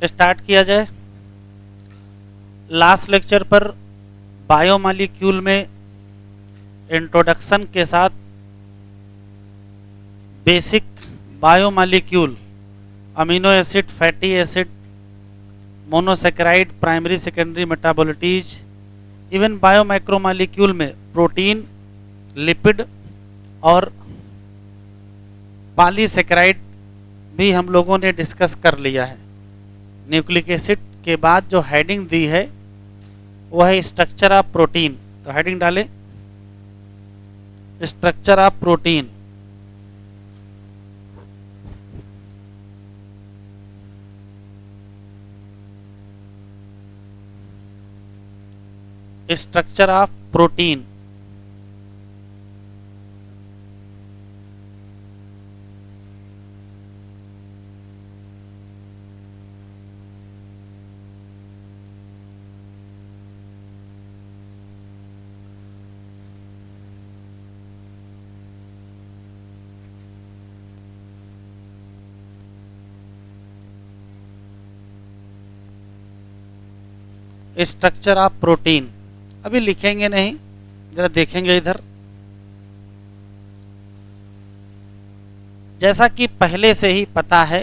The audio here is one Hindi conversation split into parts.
स्टार्ट किया जाए। लास्ट लेक्चर पर बायोमॉलिक्यूल में इंट्रोडक्शन के साथ basic biomolecule, amino acid, fatty acid, monosaccharide, primary secondary metabolites, even biomicromolecule में प्रोटीन, लिपिड और पॉलीसेकेराइड भी हम लोगों ने डिस्कस कर लिया है। न्यूक्लिक एसिड के बाद जो हेडिंग दी है वह है स्ट्रक्चर ऑफ प्रोटीन। तो हेडिंग डालें structure of protein. Structure of protein. Structure of protein अभी लिखेंगे नहीं, जरा देखेंगे इधर। जैसा कि पहले से ही पता है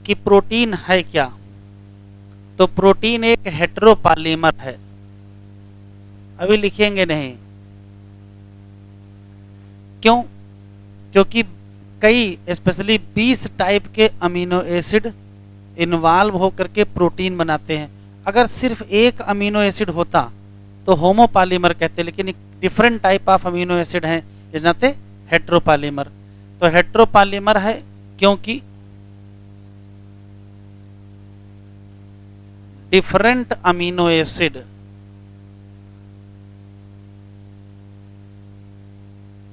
कि प्रोटीन है क्या, तो प्रोटीन एक हेटेरोपॉलीमर है। अभी लिखेंगे नहीं, क्यों? क्योंकि कई स्पेशली 20 टाइप के अमीनो एसिड इन्वॉल्व होकर के प्रोटीन बनाते हैं। अगर सिर्फ एक अमीनो एसिड होता तो होमोपॉलीमर कहते, लेकिन different type of amino acid हैं, इस नाते हेटेरोपॉलीमर। तो हेटेरोपॉलीमर है क्योंकि different amino acid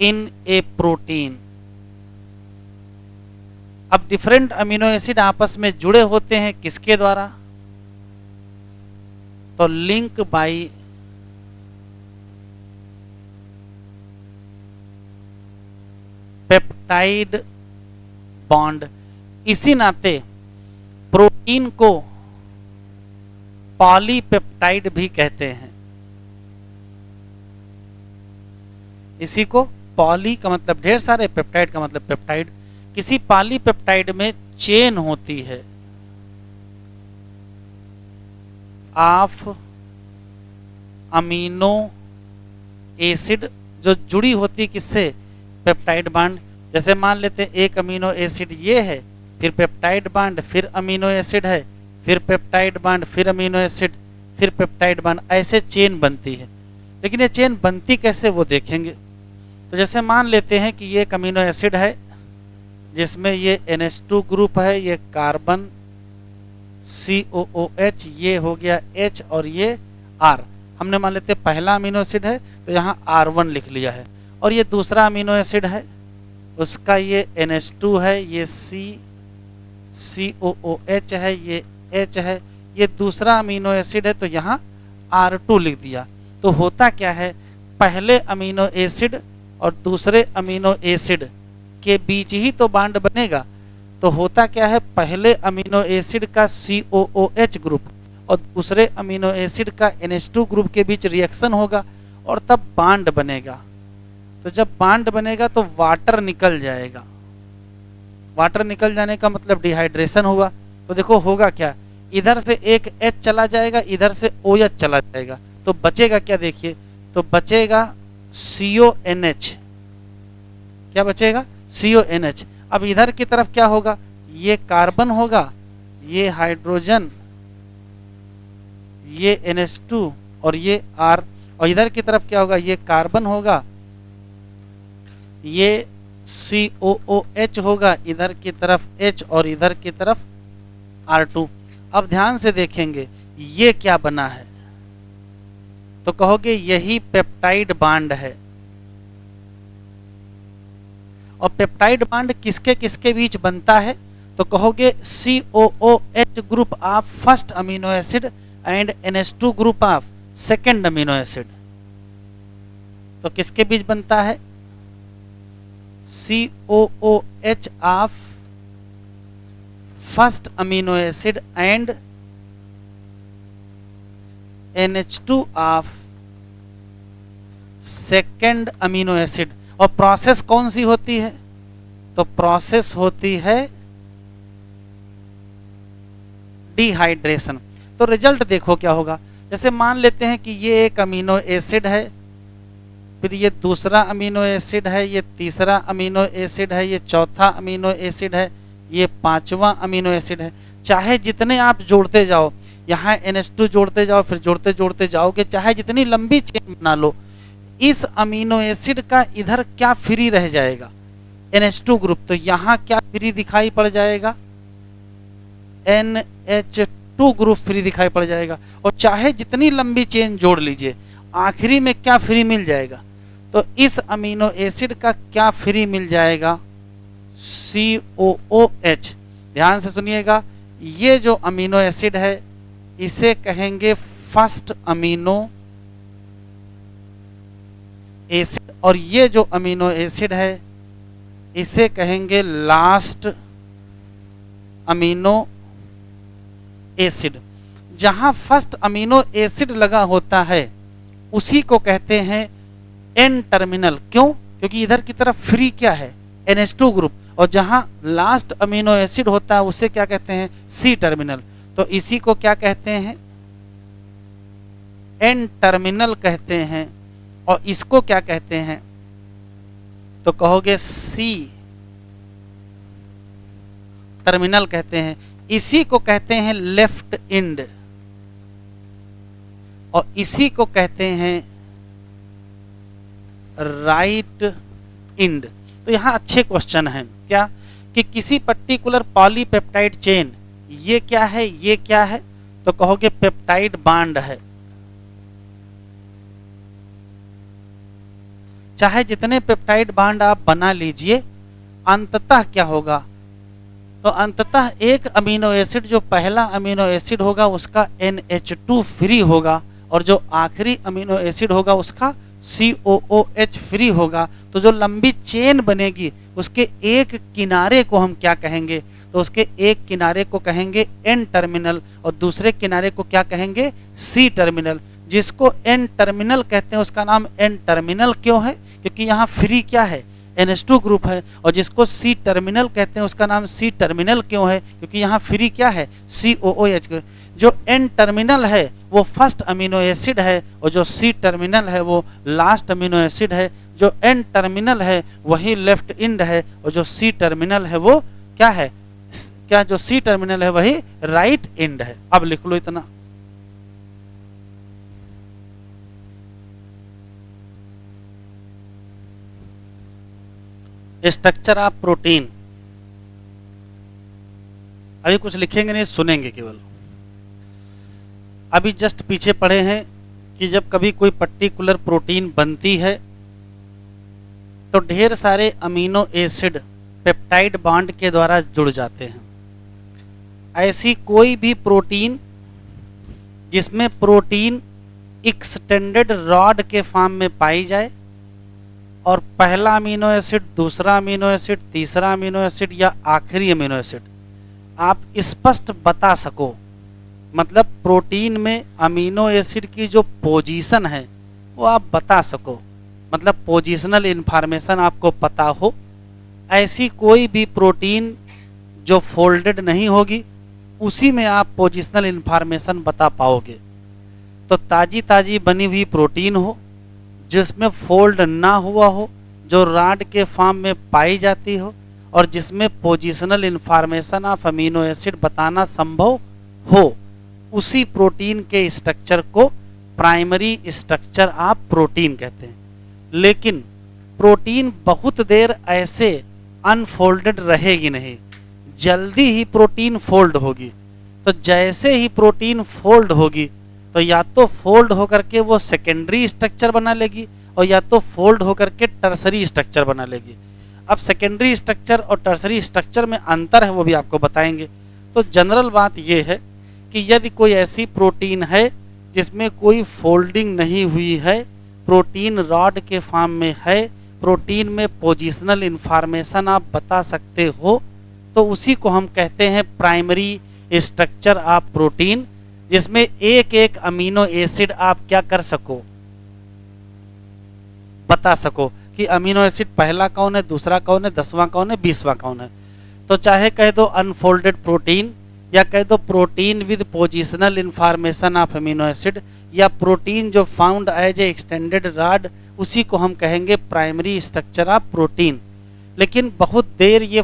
in A protein. अब डिफरेंट अमीनो एसिड आपस में जुड़े होते हैं किसके द्वारा? तो लिंक बाय पेप्टाइड बॉन्ड। इसी नाते प्रोटीन को पॉलीपेप्टाइड भी कहते हैं। इसी को पॉली का मतलब ढेर सारे, पेप्टाइड का मतलब पेप्टाइड। किसी पॉलीपेप्टाइड में चेन होती है ऑफ अमीनो एसिड जो जुड़ी होती किससे? Peptide bond. जैसे मान लेते हैं एक अमीनो एसिड ये है, फिर पेप्टाइड बांड, फिर अमीनो एसिड है, फिर पेप्टाइड बांड, फिर अमीनो एसिड, फिर पेप्टाइड बांड, ऐसे चेन बनती है। लेकिन ये चेन बनती कैसे वो देखेंगे। तो जैसे मान लेते हैं कि ये एक अमीनो एसिड है जिसमें ये NH2 ग्रुप है, ये कार्बन COOH, ये हो गया H और ये R। हमने मान लेते हैं पहला अमीनो एसिड है तो यहाँ R1 लिख लिया है, और ये दूसरा अमीनो एसिड है उसका ये NH2 है, ये COOH है, ये H है, ये दूसरा अमीनो एसिड है तो यहाँ R2 लिख दिया। तो होता क्या है, पहले अमीनो एसिड और दूसरे अमीनो एसिड के बीच ही तो बांड बनेगा। तो होता क्या है, पहले अमीनो एसिड का COOH ग्रुप और दूसरे अमीनो एसिड का NH2 ग्रुप के बीच रिएक्शन होगा और तब बांड बनेगा। तो जब बांड बनेगा तो वाटर निकल जाएगा। वाटर निकल जाने का मतलब डिहाइड्रेशन हुआ। तो देखो होगा क्या, इधर से एक H चला जाएगा, इधर से OH चला जाएगा, तो बचेगा क्या? देखिए, तो बचेगा CONH। क्या बचेगा? CONH। अब इधर की तरफ क्या होगा, ये कार्बन होगा, ये हाइड्रोजन, ये NH2 और ये R। और इधर की तरफ क्या होगा, ये कार्बन होगा, ये COOH होगा, इधर की तरफ H और इधर की तरफ R2। अब ध्यान से देखेंगे ये क्या बना है, तो कहोगे यही पेप्टाइड बांड है। और पेप्टाइड बांड किसके किसके बीच बनता है, तो कहोगे COOH group of first amino acid and NH2 group of second amino acid. तो किसके बीच बनता है? COOH of first amino acid and NH2 of second amino acid. और प्रोसेस कौन सी होती है? तो प्रोसेस होती है डिहाइड्रेशन। तो रिजल्ट देखो क्या होगा। जैसे मान लेते हैं कि ये एक अमीनो एसिड है, फिर ये दूसरा अमीनो एसिड है, ये तीसरा अमीनो एसिड है, ये चौथा अमीनो एसिड है, ये पांचवा अमीनो एसिड है। चाहे जितने आप जोड़ते जाओ, यहाँ NH2 जोड़ते जाओ, फिर जोड़ते जोड़ते जाओगे, चाहे जितनी लंबी चेन बना लो, इस अमीनो एसिड का इधर क्या फ्री रह जाएगा? NH2 group. तो यहाँ क्या फ्री दिखाई पड़ जाएगा? NH2 ग्रुप फ्री दिखाई पड़ जाएगा। और चाहे जितनी लंबी चेन जोड़ लीजिए, आखिरी में क्या फ्री मिल जाएगा? तो इस अमीनो एसिड का क्या फ्री मिल जाएगा? COOH। ध्यान से सुनिएगा, ये जो अमीनो एसिड है इसे कहेंगे फर्स्ट अमीनो एसिड, और ये जो अमीनो एसिड है इसे कहेंगे लास्ट अमीनो एसिड। जहां फर्स्ट अमीनो एसिड लगा होता है उसी को कहते हैं एन टर्मिनल। क्यों? क्योंकि इधर की तरफ फ्री क्या है? NH2 group. और जहां लास्ट अमीनो एसिड होता है उसे क्या कहते हैं? C terminal. तो इसी को क्या कहते हैं? एन टर्मिनल कहते हैं। और इसको क्या कहते हैं? तो कहोगे सी टर्मिनल कहते हैं। इसी को कहते हैं लेफ्ट एंड, और इसी को कहते हैं राइट एंड। तो यहां अच्छे क्वेश्चन हैं क्या कि किसी पर्टिकुलर पॉलीपेप्टाइड चेन, ये क्या है, ये क्या है? तो कहोगे पेप्टाइड बांड है। चाहे जितने पेप्टाइड बांड आप बना लीजिए, अंततः क्या होगा? तो अंततः एक अमीनो एसिड, जो पहला अमीनो एसिड होगा उसका NH2 फ्री होगा, और जो आखिरी अमीनो एसिड होगा उसका COOH फ्री होगा। तो जो लंबी चेन बनेगी उसके एक किनारे को हम क्या कहेंगे? तो उसके एक किनारे को कहेंगे N टर्मिनल, और दूसरे किनारे को क्या कहेंगे? C terminal. जिसको N टर्मिनल कहते हैं उसका नाम N टर्मिनल क्यों है? क्योंकि यहाँ फ्री क्या है? NH2 ग्रुप है। और जिसको C टर्मिनल कहते हैं उसका नाम C टर्मिनल क्यों है? क्योंकि यहाँ फ्री क्या है? COOH। जो N टर्मिनल है वो फर्स्ट अमीनो एसिड है, और जो C टर्मिनल है वो लास्ट अमीनो एसिड है। जो N टर्मिनल है वही लेफ्ट एंड है, और जो C टर्मिनल है वो क्या है? क्या जो C टर्मिनल है वही राइट एंड है। अब लिख लो इतना। Structure of protein. अभी कुछ लिखेंगे नहीं, सुनेंगे केवल। अभी जस्ट पीछे पढ़े हैं कि जब कभी कोई पर्टिकुलर प्रोटीन बनती है तो ढेर सारे अमीनो एसिड पेप्टाइड बॉन्ड के द्वारा जुड़ जाते हैं। ऐसी कोई भी प्रोटीन जिसमें प्रोटीन एक्सटेंडेड रॉड के फॉर्म में पाई जाए, और पहला अमीनो एसिड, दूसरा अमीनो एसिड, तीसरा अमीनो एसिड या आखिरी अमीनो एसिड आप स्पष्ट बता सको, मतलब प्रोटीन में अमीनो एसिड की जो पोजीशन है वो आप बता सको, मतलब पोजीशनल इंफॉर्मेशन आपको पता हो, ऐसी कोई भी प्रोटीन जो फोल्डेड नहीं होगी उसी में आप पोजीशनल इंफॉर्मेशन बता पाओगे। तो ताजी ताजी बनी हुई प्रोटीन हो जिसमें फोल्ड ना हुआ हो, जो रॉड के फॉर्म में पाई जाती हो, और जिसमें positional information of amino acid बताना संभव हो, उसी प्रोटीन के स्ट्रक्चर को प्राइमरी स्ट्रक्चर ऑफ प्रोटीन कहते हैं। लेकिन प्रोटीन बहुत देर ऐसे अनफोल्डेड रहेगी नहीं, जल्दी ही प्रोटीन फोल्ड होगी। तो जैसे ही प्रोटीन फोल्ड होगी तो या तो फोल्ड होकर के वो सेकेंडरी स्ट्रक्चर बना लेगी, और या तो फोल्ड होकर के टर्सरी स्ट्रक्चर बना लेगी। अब सेकेंडरी स्ट्रक्चर और टर्सरी स्ट्रक्चर में अंतर है, वो भी आपको बताएंगे। तो जनरल बात ये है कि यदि कोई ऐसी प्रोटीन है जिसमें कोई फोल्डिंग नहीं हुई है, प्रोटीन रॉड के फॉर्म में है, प्रोटीन में पोजीशनल इंफॉर्मेशन आप बता सकते हो, तो उसी को हम कहते हैं प्राइमरी स्ट्रक्चर ऑफ प्रोटीन, जिसमें एक एक अमीनो एसिड आप क्या कर सको, बता सको कि अमीनो एसिड पहला कौन है, दूसरा कौन है, 10वां कौन है, 20वां कौन है। तो चाहे कह दो अनफोल्डेड प्रोटीन, या कह दो protein with positional information of amino acid, या प्रोटीन जो found as a extended rod, उसी को हम कहेंगे प्राइमरी स्ट्रक्चर ऑफ प्रोटीन। लेकिन बहुत देर ये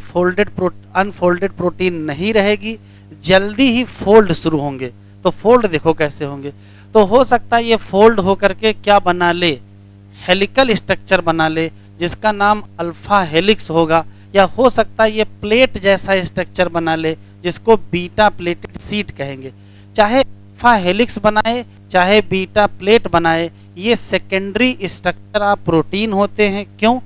अनफोल्डेड प्रोटीन नहीं रहेगी, जल्दी ही फोल्ड शुरू होंगे। तो फोल्ड देखो कैसे होंगे। तो हो सकता है ये फोल्ड होकर के क्या बना ले, हेलिकल स्ट्रक्चर बना ले, जिसका नाम अल्फा हेलिक्स होगा, या हो सकता है ये प्लेट जैसा स्ट्रक्चर बना ले, जिसको बीटा प्लेटेड सीट कहेंगे। चाहे अल्फा हेलिक्स बनाए चाहे बीटा प्लेट बनाए, ये सेकेंडरी स्ट्रक्चर ऑफ प्रोटीन होते हैं। क्यों?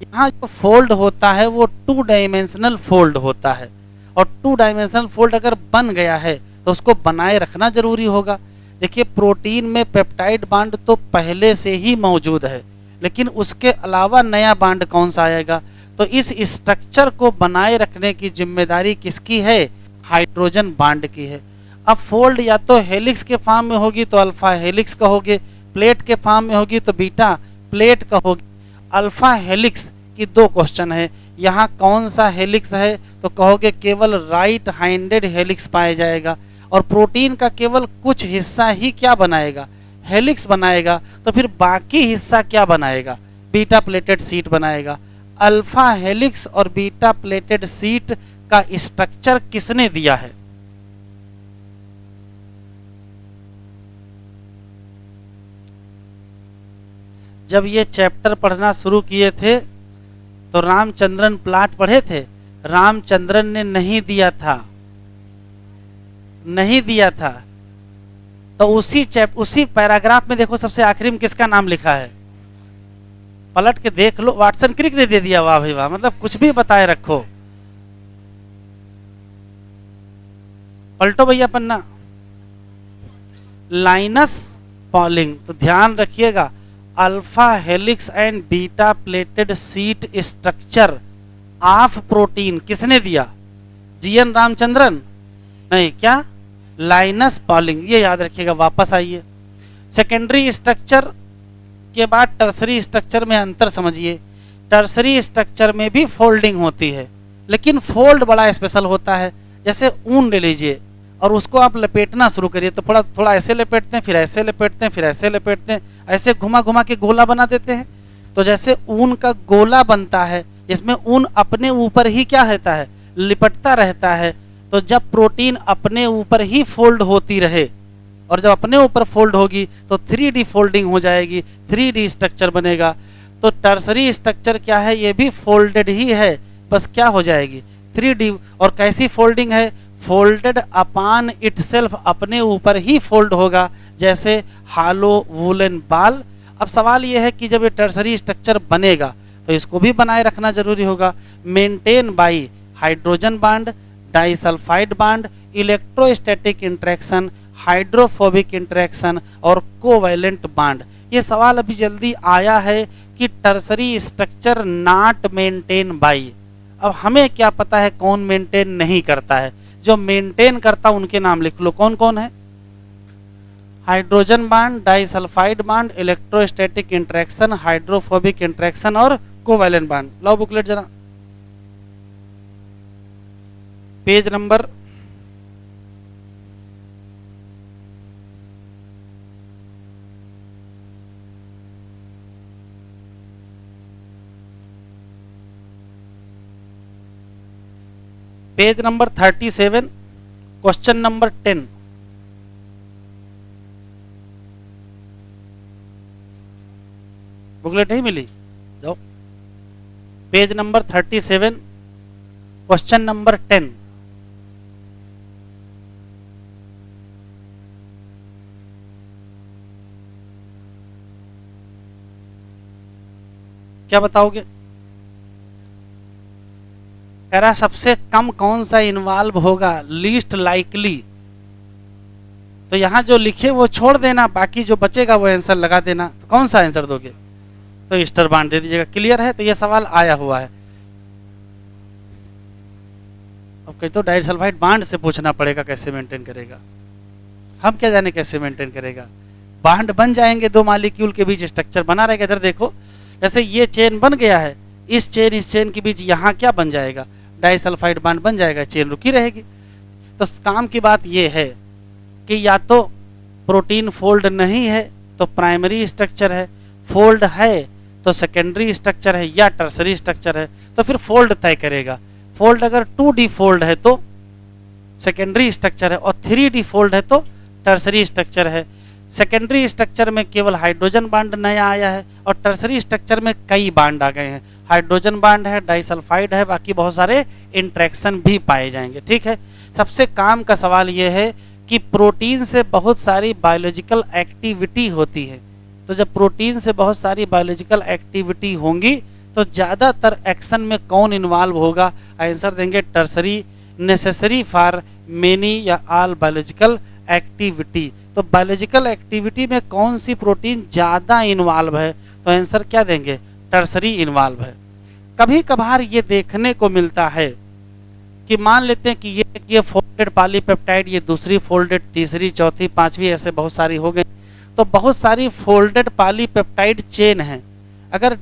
यहाँ जो फोल्ड होता है वो 2 डायमेंशनल फोल्ड होता है, और 2 डायमेंशनल फोल्ड अगर बन गया है तो उसको बनाए रखना जरूरी होगा। देखिए प्रोटीन में पेप्टाइड बांड तो पहले से ही मौजूद है, लेकिन उसके अलावा नया बांड कौन सा आएगा? तो इस स्ट्रक्चर को बनाए रखने की जिम्मेदारी किसकी है? हाइड्रोजन बांड की है। अब फोल्ड या तो हेलिक्स के फॉर्म में होगी तो अल्फा हेलिक्स कहोगे, प्लेट के फॉर्म में होगी तो बीटा प्लेट कहोगे। अल्फा हेलिक्स की 2 क्वेश्चन है, यहाँ कौन सा हेलिक्स है? तो कहोगे केवल राइट हाइंडेड हेलिक्स पाया जाएगा, और प्रोटीन का केवल कुछ हिस्सा ही क्या बनाएगा? हेलिक्स बनाएगा। तो फिर बाकी हिस्सा क्या बनाएगा? बीटा प्लेटेड सीट बनाएगा। अल्फा हेलिक्स और बीटा प्लेटेड सीट का स्ट्रक्चर किसने दिया है? जब ये चैप्टर पढ़ना शुरू किए थे तो रामचंद्रन प्लॉट पढ़े थे, रामचंद्रन ने नहीं दिया था, नहीं दिया था। तो उसी पैराग्राफ में देखो सबसे आखिरी में किसका नाम लिखा है, पलट के देख लो। वाटसन क्रिक ने दे दिया, वाह भाई वाह, मतलब कुछ भी बताए रखो। पलटो भैया पन्ना, लाइनस पॉलिंग। तो ध्यान रखिएगा, alpha helix and beta pleated sheet structure of protein किसने दिया? जीएन रामचंद्रन नहीं, क्या? Linus Pauling. ये याद रखिएगा। वापस आइए, सेकेंडरी स्ट्रक्चर के बाद टर्सरी स्ट्रक्चर में अंतर समझिए। टर्सरी स्ट्रक्चर में भी फोल्डिंग होती है, लेकिन फोल्ड बड़ा स्पेशल होता है। जैसे ऊन ले लीजिए और उसको आप लपेटना शुरू करिए, तो थोड़ा थोड़ा ऐसे लपेटते हैं, फिर ऐसे लपेटते हैं, फिर ऐसे लपेटते हैं, ऐसे घुमा घुमा के गोला बना देते हैं। तो जैसे ऊन का गोला बनता है, इसमें ऊन अपने ऊपर ही क्या रहता है? लिपटता रहता है। तो जब प्रोटीन अपने ऊपर ही फोल्ड होती रहे, और जब अपने ऊपर फोल्ड होगी तो 3D फोल्डिंग हो जाएगी, 3D स्ट्रक्चर बनेगा। तो टर्सरी स्ट्रक्चर क्या है? ये भी फोल्डेड ही है, बस क्या हो जाएगी? 3D। और कैसी फोल्डिंग है? फोल्डेड अपान इटसेल्फ, अपने ऊपर ही फोल्ड होगा, जैसे हालो वूलन बाल। अब सवाल यह है कि जब ये टर्सरी स्ट्रक्चर बनेगा तो इसको भी बनाए रखना जरूरी होगा। Maintain by hydrogen bond, disulphide bond, electrostatic interaction, hydrophobic interaction और कोवैलेंट बांड। ये सवाल अभी जल्दी आया है कि tertiary structure not maintain by. अब हमें क्या पता है कौन मेंटेन नहीं करता है? जो मेंटेन करता उनके नाम लिख लो, कौन कौन है? Hydrogen bond, disulphide bond, electrostatic interaction, hydrophobic interaction और कोवैलेंट बांड। लो बुकलेट जरा, page number 37, question number 10। Booklet नहीं मिली? जाओ, पेज नंबर 37, क्वेश्चन नंबर 10। क्या बताओगे? कह रहा सबसे कम कौन सा इन्वॉल्व होगा, लीस्ट लाइकली। तो यहां जो लिखे वो छोड़ देना, बाकी जो बचेगा वो आंसर लगा देना। तो कौन सा आंसर दोगे? तो ईस्टर बांड दे दीजिएगा। क्लियर है? तो ये सवाल आया हुआ है। कहीं तो डाइसल्फाइड बांड से पूछना पड़ेगा कैसे मेंटेन करेगा, हम क्या जाने कैसे मेंटेन करेगा। बांड बन जाएंगे, दो मॉलिक्यूल के बीच स्ट्रक्चर बना रहेगा। इधर देखो, जैसे ये चेन बन गया है, इस चेन के बीच यहाँ क्या बन जाएगा, डाइसल्फाइड बांड बन जाएगा, चेन रुकी रहेगी। तो काम की बात ये है कि या तो प्रोटीन फोल्ड नहीं है तो प्राइमरी स्ट्रक्चर है, फोल्ड है तो सेकेंडरी स्ट्रक्चर है या टर्सरी स्ट्रक्चर है, तो फिर फोल्ड तय करेगा। फोल्ड अगर 2D फोल्ड है तो सेकेंडरी स्ट्रक्चर है, और 3D फोल्ड है तो टर्सरी स्ट्रक्चर है। सेकेंडरी स्ट्रक्चर में केवल हाइड्रोजन बांड नया आया है और टर्सरी स्ट्रक्चर में कई बांड आ गए हैं। हाइड्रोजन बांड है, डाइसल्फाइड है, बाकी बहुत सारे इंट्रैक्शन भी पाए जाएंगे। ठीक है, सबसे काम का सवाल यह है कि प्रोटीन से बहुत सारी बायोलॉजिकल एक्टिविटी होती है। तो जब प्रोटीन से बहुत सारी बायोलॉजिकल एक्टिविटी होंगी तो ज़्यादातर एक्शन में कौन इन्वॉल्व होगा, आंसर देंगे टर्सरी, नेसेसरी फॉर मेनी या ऑल बायोलॉजिकल एक्टिविटी। तो बायोलॉजिकल एक्टिविटी में कौन सी प्रोटीन ज़्यादा इन्वॉल्व है, तो आंसर क्या देंगे, टर्सरी इन्वॉल्व है। कभी कभार ये देखने को मिलता है कि मान लेते हैं कि ये फोल्डेड पॉलीपेप्टाइड, ये दूसरी फोल्डेड, तीसरी, चौथी, पांचवी, ऐसे बहुत सारी हो गई। तो बहुत सारी फोल्डेड पॉलीपेप्टाइड चेन हैं। अगर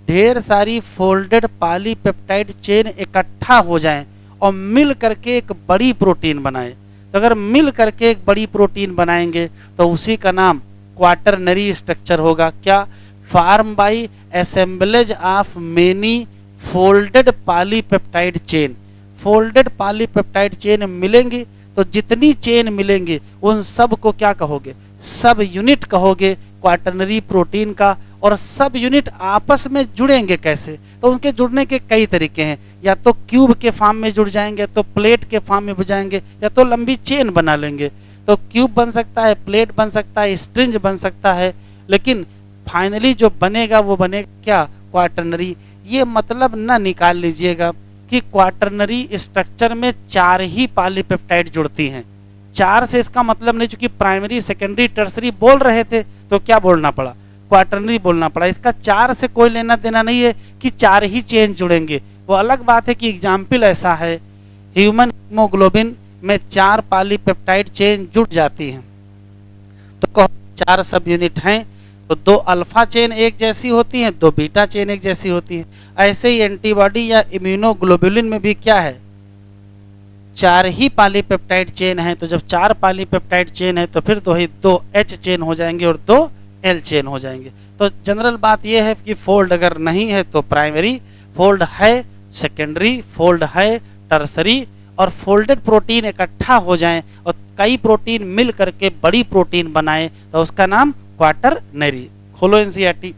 ढेर सारी फोल्डेड पॉलीपेप्टाइड चेन इकट्ठा हो जाएं और मिल करके एक बड़ी प्रोटीन बनाए, तो अगर मिल करके एक बड़ी प्रोटीन बनाएंगे तो उसी का नाम क्वाटरनरी स्ट्रक्चर होगा। क्या, form by assemblage of many folded polypeptide chain. Folded polypeptide chain मिलेंगी तो जितनी चेन मिलेंगी उन सब को क्या कहोगे, सब यूनिट कहोगे क्वाटरनरी प्रोटीन का। और सब यूनिट आपस में जुड़ेंगे कैसे, तो उनके जुड़ने के कई तरीके हैं। या तो क्यूब के फॉर्म में जुड़ जाएंगे, तो प्लेट के फॉर्म में जुड़ जाएंगे, या तो लंबी चेन बना लेंगे। तो क्यूब बन सकता है, प्लेट बन सकता है, स्ट्रिंज बन सकता है, लेकिन फाइनली जो बनेगा वो बनेगा क्या, क्वाटरनरी। ये मतलब ना निकाल लीजिएगा कि क्वाटरनरी स्ट्रक्चर में 4 ही पॉलीपेप्टाइड जुड़ती हैं। 4 से इसका मतलब नहीं, चूंकि प्राइमरी, सेकेंडरी, टर्सरी बोल रहे थे तो क्या बोलना पड़ा, क्वाटरनरी बोलना पड़ा। इसका 4 से कोई लेना देना नहीं है कि 4 ही चेन जुड़ेंगे। वो अलग बात है कि एग्जाम्पल ऐसा है, ह्यूमन हीमोग्लोबिन में 4 पॉलीपेप्टाइड चेन जुड़ जाती हैं, तो कहो 4 सब यूनिट हैं, तो 2 अल्फा चेन एक जैसी होती हैं, 2 बीटा चेन एक जैसी होती हैं। ऐसे ही एंटीबॉडी या इम्यूनोग्लोबुलिन में भी क्या है, 4 ही पॉलीपेप्टाइड चेन है। तो जब 4 पॉलीपेप्टाइड चेन है तो फिर 2 H चेन हो जाएंगे और 2 L चेन हो जाएंगे। तो जनरल बात यह है कि फोल्ड अगर नहीं है तो प्राइमरी, फोल्ड है सेकेंडरी, फोल्ड है टर्सरी, और फोल्डेड प्रोटीन इकट्ठा हो जाएं और कई प्रोटीन मिल करके बड़ी प्रोटीन बनाए तो उसका नाम क्वाटरनरी। खोलो एनसीईआरटी।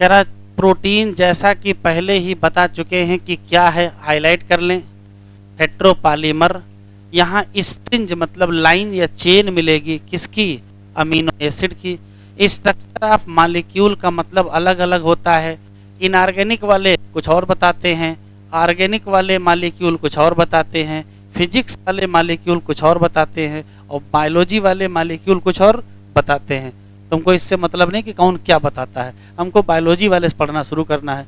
कह रहा प्रोटीन जैसा कि पहले ही बता चुके हैं कि क्या है, हाईलाइट कर लें, हेट्रोपॉलीमर। यहाँ स्ट्रिंज मतलब लाइन या चेन मिलेगी किसकी, अमीनो एसिड की। स्ट्रक्चर ऑफ मॉलिक्यूल का मतलब अलग अलग होता है। इनऑर्गेनिक वाले कुछ और बताते हैं, ऑर्गेनिक वाले मॉलिक्यूल कुछ और बताते हैं, फिजिक्स वाले मॉलिक्यूल कुछ और बताते हैं, और बायोलॉजी वाले मॉलिक्यूल कुछ और बताते हैं। तुमको इससे मतलब नहीं कि कौन क्या बताता है, हमको बायोलॉजी वाले से पढ़ना शुरू करना है।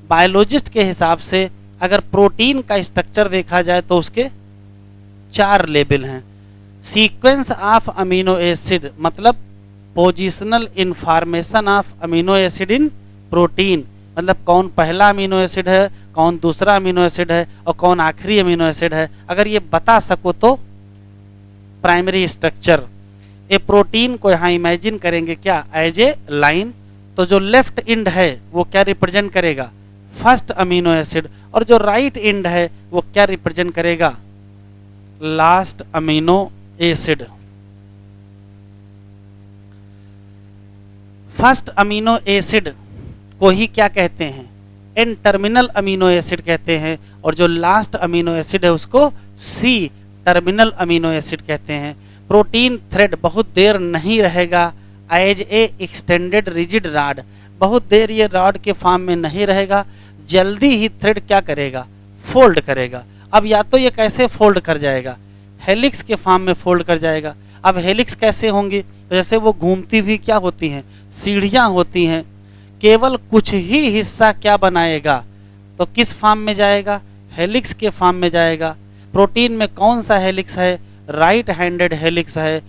बायोलॉजिस्ट के हिसाब से अगर प्रोटीन का स्ट्रक्चर देखा जाए तो उसके 4 लेवल हैं। सीक्वेंस ऑफ अमीनो एसिड मतलब positional information of amino acid in protein, मतलब कौन पहला अमीनो एसिड है, कौन दूसरा अमीनो एसिड है और कौन आखिरी अमीनो एसिड है। अगर ये बता सको तो प्राइमरी स्ट्रक्चर। ए प्रोटीन को यहाँ इमेजिन करेंगे क्या, एज ए लाइन। तो जो लेफ्ट एंड है वो क्या रिप्रेजेंट करेगा, फर्स्ट अमीनो एसिड, और जो राइट एंड है वो क्या रिप्रेजेंट करेगा, last amino acid. First amino acid को ही क्या कहते हैं, एन टर्मिनल अमीनो एसिड कहते हैं, और जो लास्ट अमीनो एसिड है उसको सी टर्मिनल अमीनो एसिड कहते हैं। प्रोटीन थ्रेड बहुत देर नहीं रहेगा as a extended rigid rod, बहुत देर ये रॉड के फॉर्म में नहीं रहेगा, जल्दी ही थ्रेड क्या करेगा, फोल्ड करेगा। अब या तो ये कैसे फोल्ड कर जाएगा, हेलिक्स के फॉर्म में फोल्ड कर जाएगा। अब हेलिक्स कैसे होंगी, तो जैसे वो घूमती हुई क्या होती हैं, सीढ़ियां होती हैं, केवल कुछ ही हिस्सा क्या बनाएगा, तो किस फॉर्म में जाएगा, हेलिक्स के फॉर्म में जाएगा। प्रोटीन में कौन सा हेलिक्स है, राइट हैंडेड हेलिक्स है।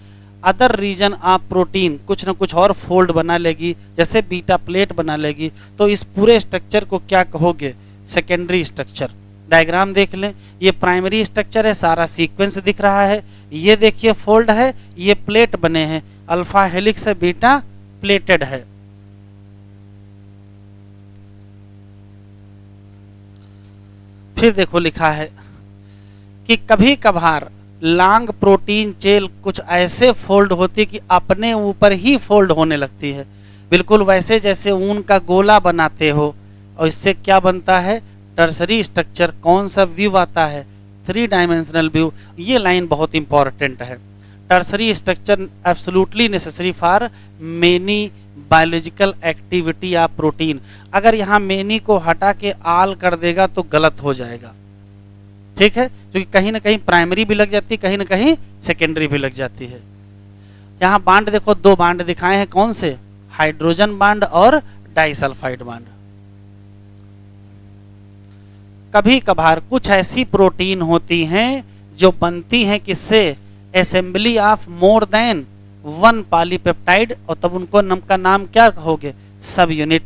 अदर रीजन ऑफ प्रोटीन कुछ ना कुछ और फोल्ड बना लेगी, जैसे बीटा प्लेट बना लेगी, तो इस पूरे स्ट्रक्चर को क्या कहोगे, सेकेंडरी स्ट्रक्चर। डायग्राम देख लें, ये प्राइमरी स्ट्रक्चर है, सारा सीक्वेंस दिख रहा है, ये देखिए फोल्ड है, ये प्लेट बने हैं, अल्फा हेलिक्स है, बीटा प्लेटेड है। फिर देखो लिखा है कि कभी कभार लॉन्ग प्रोटीन चेन कुछ ऐसे फोल्ड होती कि अपने ऊपर ही फोल्ड होने लगती है, बिल्कुल वैसे जैसे ऊन का गोला बनाते हो, और इससे क्या बनता है, टर्सरी स्ट्रक्चर। कौन सा व्यू आता है, 3 डायमेंशनल व्यू। ये लाइन बहुत इंपॉर्टेंट है। Tertiary structure absolutely necessary for many biological activity of protein. अगर यहाँ मेनी को हटा के आल कर देगा तो गलत हो जाएगा, ठीक है, क्योंकि कहीं ना कहीं प्राइमरी भी लग जाती है, कहीं ना कहीं सेकेंडरी भी लग जाती है। यहाँ बांड देखो, 2 बांड दिखाए हैं, कौन से, हाइड्रोजन बांड और डाइसल्फाइड बांड। कभी कभार कुछ ऐसी प्रोटीन होती हैं जो बनती हैं किससे, assembly of more than 1 polypeptide, और तब उनको का नाम क्या कहोगे, सब यूनिट।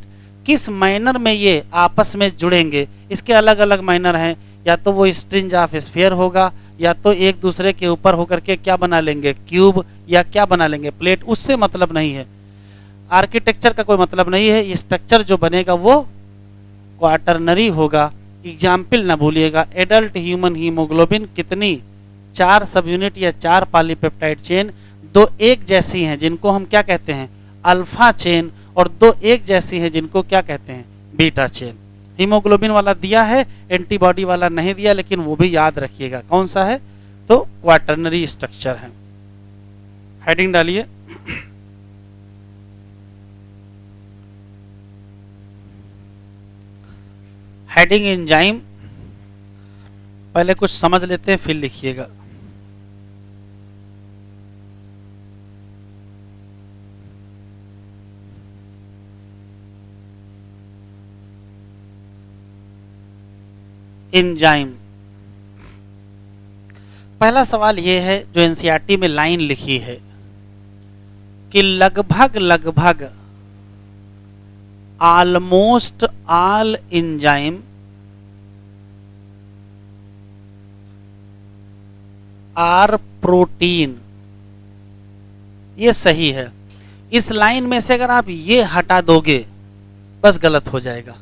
किस मैनर में ये आपस में जुड़ेंगे, इसके अलग अलग मैनर हैं, या तो वो स्ट्रिंज ऑफ स्फीयर होगा, या तो एक दूसरे के ऊपर होकर के क्या बना लेंगे, क्यूब, या क्या बना लेंगे, प्लेट। उससे मतलब नहीं है, आर्किटेक्चर का कोई मतलब नहीं है। ये स्ट्रक्चर जो बनेगा वो क्वाटरनरी होगा। एग्जाम्पल ना भूलिएगा, एडल्ट ह्यूमन हीमोग्लोबिन कितनी, 4 सब यूनिट या 4 पॉलीपेप्टाइड चेन, 2 एक जैसी हैं जिनको हम क्या कहते हैं, अल्फा चेन, और 2 एक जैसी हैं जिनको क्या कहते हैं, बीटा चेन। हीमोग्लोबिन वाला दिया है, एंटीबॉडी वाला नहीं दिया, लेकिन वो भी याद रखिएगा कौन सा है, तो क्वाटरनरी स्ट्रक्चर है। हेडिंग डालिए। हेडिंग एंजाइम, पहले कुछ समझ लेते हैं फिर लिखिएगा। एंजाइम, पहला सवाल यह है जो एनसीईआरटी में लाइन लिखी है कि लगभग लगभग almost all enzyme are protein. ये सही है। इस लाइन में से अगर आप ये हटा दोगे बस गलत हो जाएगा।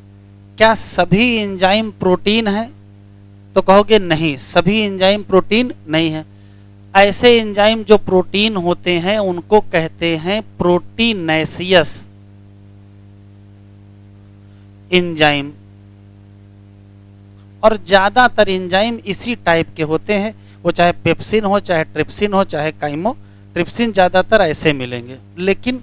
क्या सभी एंजाइम प्रोटीन है, तो कहोगे नहीं, सभी एंजाइम प्रोटीन नहीं है। ऐसे एंजाइम जो प्रोटीन होते हैं उनको कहते हैं प्रोटीनेशियस एंजाइम, और ज्यादातर एंजाइम इसी टाइप के होते हैं, वो चाहे पेप्सिन हो, चाहे ट्रिप्सिन हो, चाहे काइमो। ट्रिप्सिन ज्यादातर ऐसे मिलेंगे, लेकिन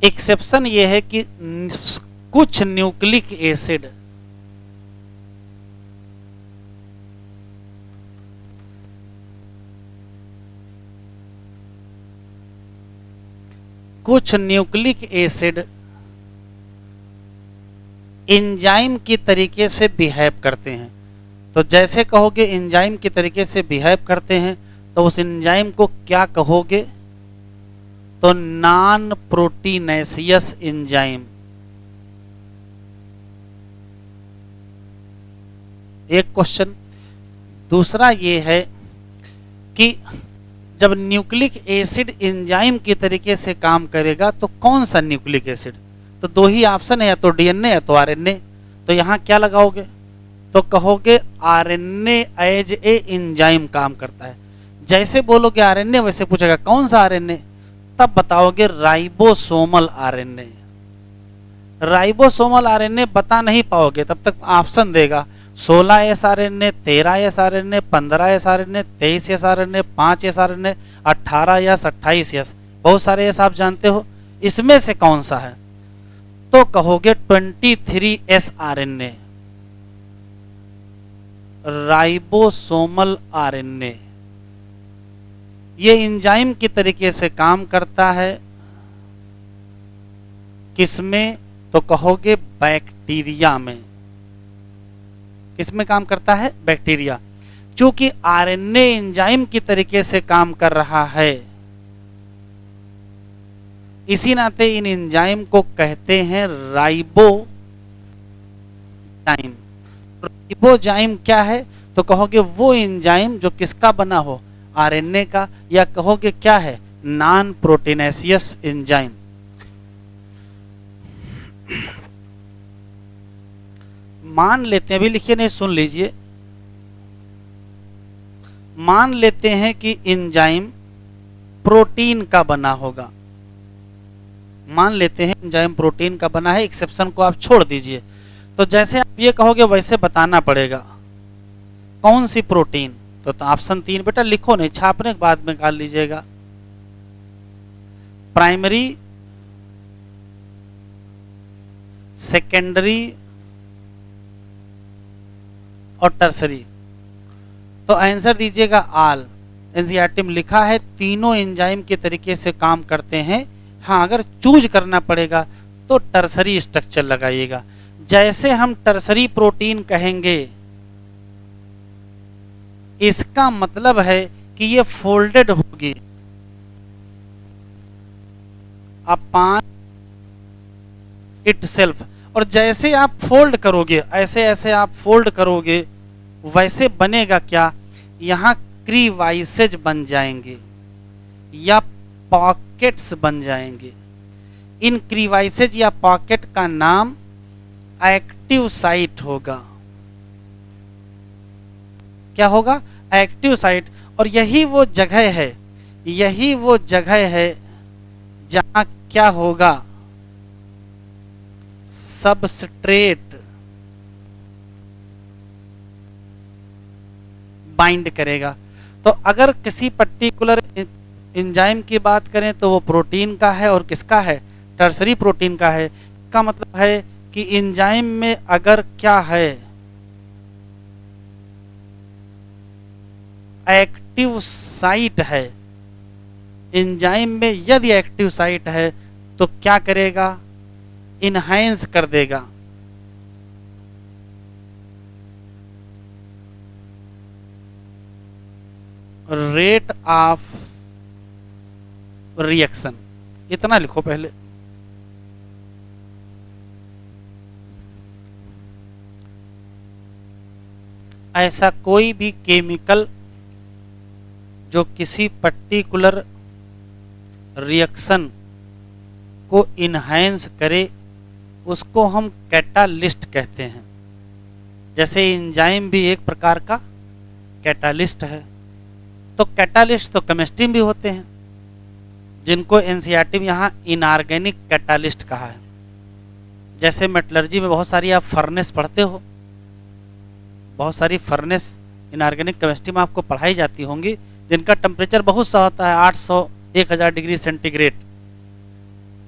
एक्सेप्शन ये है कि कुछ न्यूक्लिक एसिड एंजाइम की तरीके से बिहेव करते हैं। तो जैसे कहोगे एंजाइम की तरीके से बिहेव करते हैं, तो उस एंजाइम को क्या कहोगे, तो नॉन प्रोटीनेशियस एंजाइम। एक क्वेश्चन। दूसरा ये है कि जब न्यूक्लिक एसिड एंजाइम की तरीके से काम करेगा तो कौन सा न्यूक्लिक एसिड, तो 2 ही ऑप्शन है, या तो डीएनए या तो आरएनए। तो यहाँ क्या लगाओगे, तो कहोगे आरएनए एज ए एंजाइम काम करता है। जैसे बोलोगे आरएनए वैसे पूछेगा कौन सा आरएनए, तब बताओगे राइबोसोमल आरएनए। राइबोसोमल आरएनए बता नहीं पाओगे, तब तक ऑप्शन देगा 16 S RNA, 13 S RNA, 15 S RNA, 23 S RNA, 5 S RNA, 18 S, 28 S, बहुत सारे एस आप जानते हो, इसमें से कौन सा है, तो कहोगे 23 एस आरएनए। Ribosomal RNA. ये एंजाइम की तरीके से काम करता है, किसमें? तो कहोगे बैक्टीरिया में। किसमें काम करता है? बैक्टीरिया। चूंकि आरएनए एंजाइम की तरीके से काम कर रहा है, इसी नाते इन एंजाइम को कहते हैं राइबोजाइम। राइबोजाइम क्या है? तो कहोगे वो एंजाइम जो किसका बना हो? आरएनए का। या कहोगे क्या है? Non proteinaceous enzyme. मान लेते हैं, अभी लिखिए नहीं, सुन लीजिए। मान लेते हैं कि एंजाइम प्रोटीन का बना होगा। मान लेते हैं एंजाइम प्रोटीन का बना है, एक्सेप्शन को आप छोड़ दीजिए। तो जैसे आप ये कहोगे वैसे बताना पड़ेगा। कौन सी प्रोटीन? तो ऑप्शन 3 बेटा लिखो नहीं, छापने के बाद में निकाल लीजिएगा। प्राइमरी, सेकेंडरी और टर्सरी। तो आंसर दीजिएगा आल। एनसीईआरटी में लिखा है तीनों एंजाइम के तरीके से काम करते हैं। हाँ, अगर चूज करना पड़ेगा तो टर्सरी स्ट्रक्चर लगाइएगा। जैसे हम टर्सरी प्रोटीन कहेंगे, इसका मतलब है कि ये फोल्डेड होगी अपॉन इटसेल्फ। और जैसे आप फोल्ड करोगे, ऐसे ऐसे आप फोल्ड करोगे, वैसे बनेगा क्या? यहां क्रीवाइसेज बन जाएंगे या पॉकेट्स बन जाएंगे। इन क्रीवाइसेज या पॉकेट का नाम एक्टिव साइट होगा। क्या होगा? Active site. और यही वो जगह है, यही वो जगह है जहां क्या होगा? सबस्ट्रेट बाइंड करेगा। तो अगर किसी पर्टिकुलर एंजाइम की बात करें तो वो प्रोटीन का है, और किसका है? टर्सरी प्रोटीन का है। इसका मतलब है कि एंजाइम में अगर क्या है? एक्टिव साइट है। एंजाइम में यदि एक्टिव साइट है तो क्या करेगा? इनहैंस कर देगा। रेट ऑफ रिएक्शन, इतना लिखो पहले। ऐसा कोई भी केमिकल जो किसी पर्टिकुलर रिएक्शन को इनहैंस करे, उसको हम कैटालिस्ट कहते हैं। जैसे एंजाइम भी एक प्रकार का कैटालिस्ट है। तो कैटालिस्ट तो केमिस्ट्री में भी होते हैं, जिनको एनसीईआरटी में यहाँ इनऑर्गेनिक कैटालिस्ट कहा है। जैसे मेटलर्जी में बहुत सारी आप फर्नेस पढ़ते हो, बहुत सारी फर्नेस इनऑर्गेनिक केमिस्ट्री में आपको पढ़ाई जाती होंगी, जिनका टेम्परेचर बहुत सा होता है, 800 1000 डिग्री सेंटीग्रेड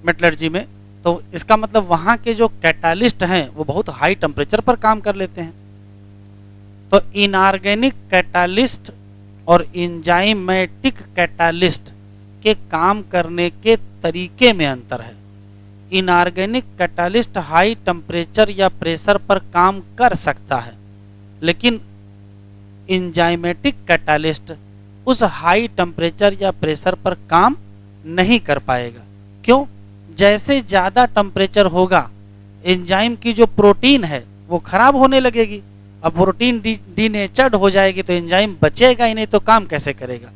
मेटलर्जी में। तो इसका मतलब वहाँ के जो कैटालिस्ट हैं वो बहुत हाई टेम्परेचर पर काम कर लेते हैं। तो इनऑर्गेनिक कैटालिस्ट और एंजाइमेटिक कैटालिस्ट के काम करने के तरीके में अंतर है। इनऑर्गेनिक कैटालिस्ट हाई टेम्परेचर या प्रेशर पर काम कर सकता है, लेकिन एंजाइमेटिक कैटालिस्ट उस हाई टेम्परेचर या प्रेशर पर काम नहीं कर पाएगा। क्यों? जैसे ज़्यादा टेम्परेचर होगा, एंजाइम की जो प्रोटीन है वो खराब होने लगेगी। अब प्रोटीन डीनेचर्ड हो जाएगी तो एंजाइम बचेगा ही नहीं, तो काम कैसे करेगा?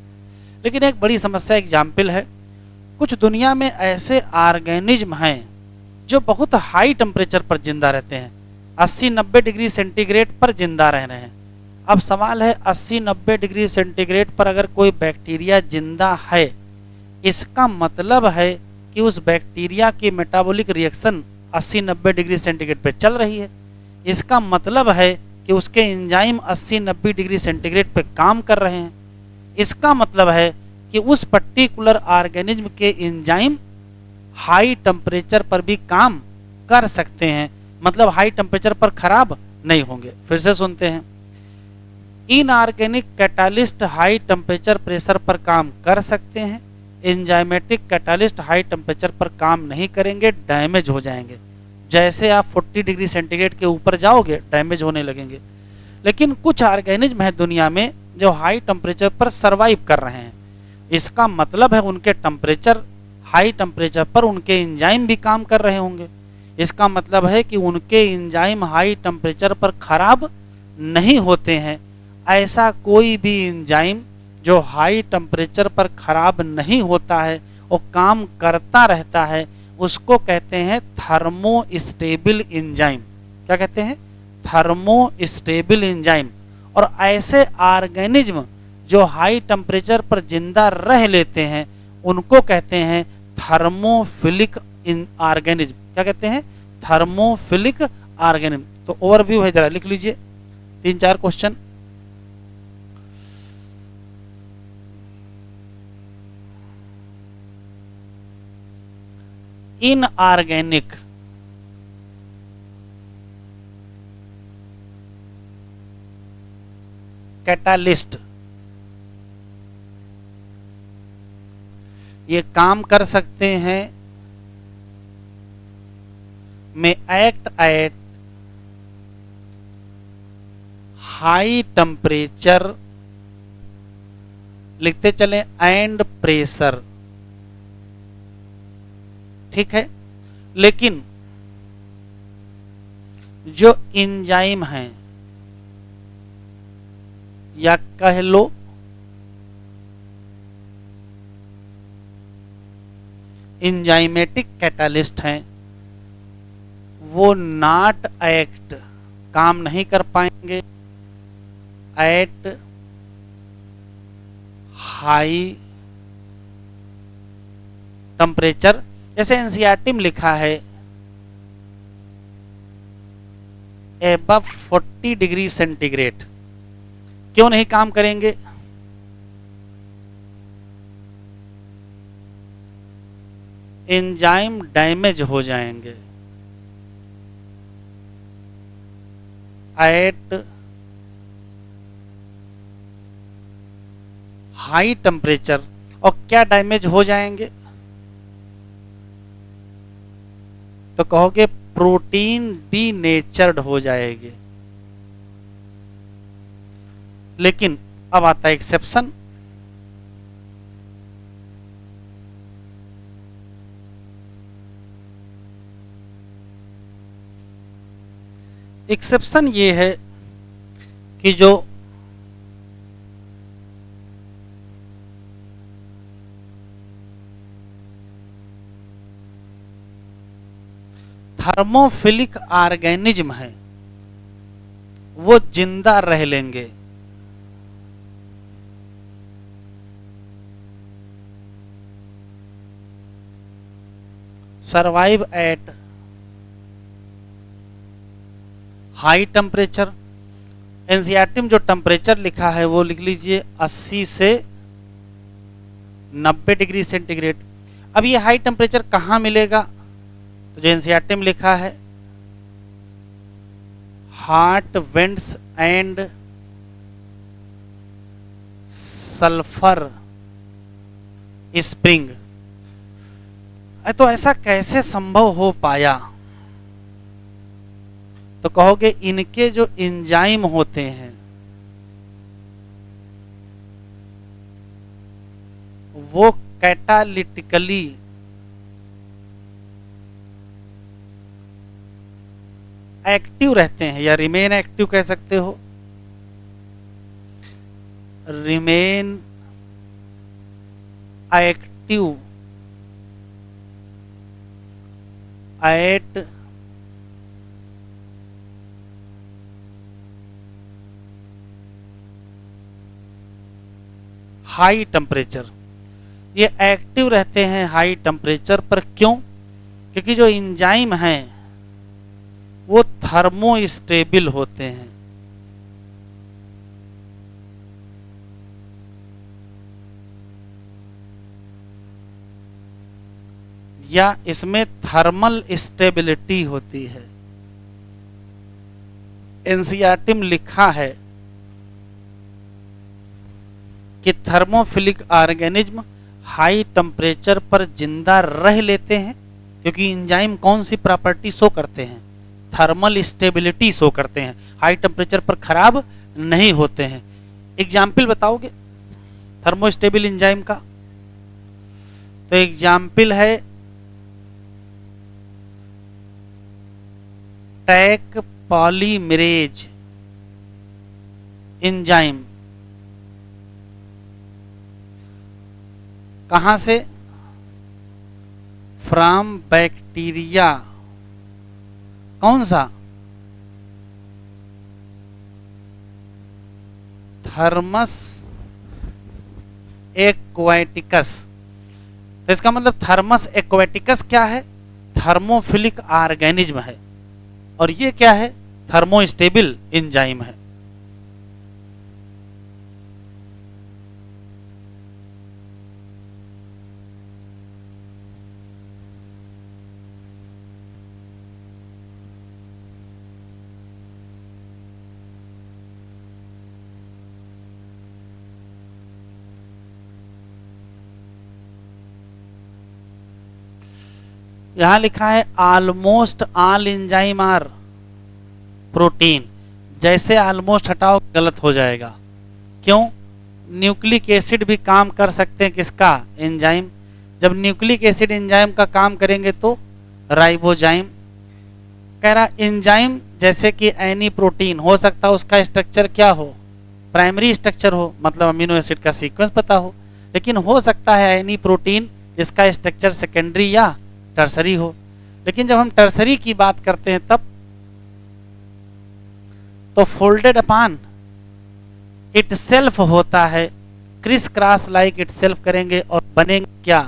लेकिन एक बड़ी समस्या एग्जाम्पल है, कुछ दुनिया में ऐसे ऑर्गेनिज्म हैं जो बहुत हाई टेम्परेचर पर जिंदा रहते हैं, 80-90 डिग्री सेंटीग्रेड पर जिंदा रह रहे हैं। अब सवाल है, 80-90 डिग्री सेंटीग्रेड पर अगर कोई बैक्टीरिया जिंदा है, इसका मतलब है कि उस बैक्टीरिया की मेटाबॉलिक रिएक्शन 80-90 डिग्री सेंटीग्रेड पर चल रही है। इसका मतलब है कि उसके एंजाइम 80-90 डिग्री सेंटीग्रेड पे काम कर रहे हैं। इसका मतलब है कि उस पर्टिकुलर ऑर्गेनिज्म के एंजाइम हाई टेम्परेचर पर भी काम कर सकते हैं, मतलब हाई टेम्परेचर पर खराब नहीं होंगे। फिर से सुनते हैं, inorganic catalyst high temperature pressure पर काम कर सकते हैं, एंजाइमेटिक कैटालिस्ट हाई टेम्परेचर पर काम नहीं करेंगे, डैमेज हो जाएंगे। जैसे आप 40 डिग्री सेंटीग्रेड के ऊपर जाओगे डैमेज होने लगेंगे। लेकिन कुछ ऑर्गेनिज्म है दुनिया में जो हाई टेम्परेचर पर सरवाइव कर रहे हैं। इसका मतलब है उनके टेम्परेचर, हाई टेम्परेचर पर उनके एंजाइम भी काम कर रहे होंगे। इसका मतलब है कि उनके एंजाइम हाई टेम्परेचर पर खराब नहीं होते हैं। ऐसा कोई भी एंजाइम जो हाई टेम्परेचर पर खराब नहीं होता है, वो काम करता रहता है, उसको कहते हैं थर्मोस्टेबल एंजाइम। क्या कहते हैं? Thermostable enzyme. और ऐसे ऑर्गेनिज्म जो हाई टेम्परेचर पर जिंदा रह लेते हैं उनको कहते हैं थर्मोफिलिक ऑर्गेनिज्म। क्या कहते हैं? Thermophilic organism. तो ओवरव्यू है, जरा लिख लीजिए 3-4 क्वेश्चन। इनऑर्गेनिक कैटालिस्ट ये काम कर सकते हैं में एक्ट एट हाई टेम्परेचर, लिखते चले, एंड प्रेशर। ठीक है। लेकिन जो एंजाइम हैं या कह लो एंजाइमेटिक कैटालिस्ट हैं, वो नॉट एक्ट, काम नहीं कर पाएंगे एट हाई टेम्परेचर। जैसे एनसीईआरटी में लिखा है एबव 40 डिग्री सेंटीग्रेड। क्यों नहीं काम करेंगे? एंजाइम डैमेज हो जाएंगे एट हाई टेम्परेचर। और क्या डैमेज हो जाएंगे? तो कहोगे प्रोटीन डीनेचर्ड हो जाएगी। लेकिन अब आता है एक्सेप्शन। एक्सेप्शन ये है कि जो थर्मोफिलिक ऑर्गेनिज्म है वो जिंदा रह लेंगे। Survive eight high temperature. NCERT में जो टेम्परेचर लिखा है वो लिख लीजिए 80 से 90 डिग्री सेंटीग्रेड। अब ये हाई टेम्परेचर कहाँ मिलेगा? तो जो एनसीईआरटी में लिखा है hot vents and sulphur spring. तो ऐसा कैसे संभव हो पाया? तो कहोगे इनके जो एंजाइम होते हैं वो कैटालिटिकली एक्टिव रहते हैं, या रिमेन एक्टिव कह सकते हो, remain active at high temperature. ये एक्टिव रहते हैं हाई टेम्परेचर पर। क्यों? क्योंकि जो एंजाइम हैं वो थर्मोस्टेबल होते हैं। या इसमें थर्मल स्टेबिलिटी होती है। एनसीईआरटी में लिखा है कि थर्मोफिलिक ऑर्गेनिज्म हाई टेम्परेचर पर जिंदा रह लेते हैं, क्योंकि एंजाइम कौन सी प्रॉपर्टी शो करते हैं, थर्मल स्टेबिलिटी शो करते हैं, हाई टेम्परेचर पर खराब नहीं होते हैं। एग्जाम्पल बताओगे थर्मोस्टेबल एंजाइम का? तो एग्जाम्पल है टैक पॉलीमरेज एंजाइम। कहां से? From bacteria. कौन सा? Thermos aquaticus. तो इसका मतलब थर्मस एक्वाटिकस क्या है? थर्मोफिलिक ऑर्गेनिज्म है, और ये क्या है? थर्मोस्टेबल एंजाइम है। यहां लिखा है almost all enzyme are protein. जैसे ऑलमोस्ट हटाओ गलत हो जाएगा। क्यों? न्यूक्लिक एसिड भी काम कर सकते हैं किसका? एंजाइम। जब न्यूक्लिक एसिड एंजाइम का काम करेंगे तो राइबोजाइम। कह रहा एंजाइम जैसे कि एनी प्रोटीन हो सकता है उसका स्ट्रक्चर क्या हो? प्राइमरी स्ट्रक्चर हो, मतलब अमीनो एसिड का सीक्वेंस पता हो। लेकिन हो सकता है एनी प्रोटीन जिसका स्ट्रक्चर सेकेंडरी या टर्सरी हो। लेकिन जब हम टर्सरी की बात करते हैं तब तो फोल्डेड अपॉन इटसेल्फ होता है, क्रिस क्रॉस लाइक इटसेल्फ करेंगे और बनेंगे क्या?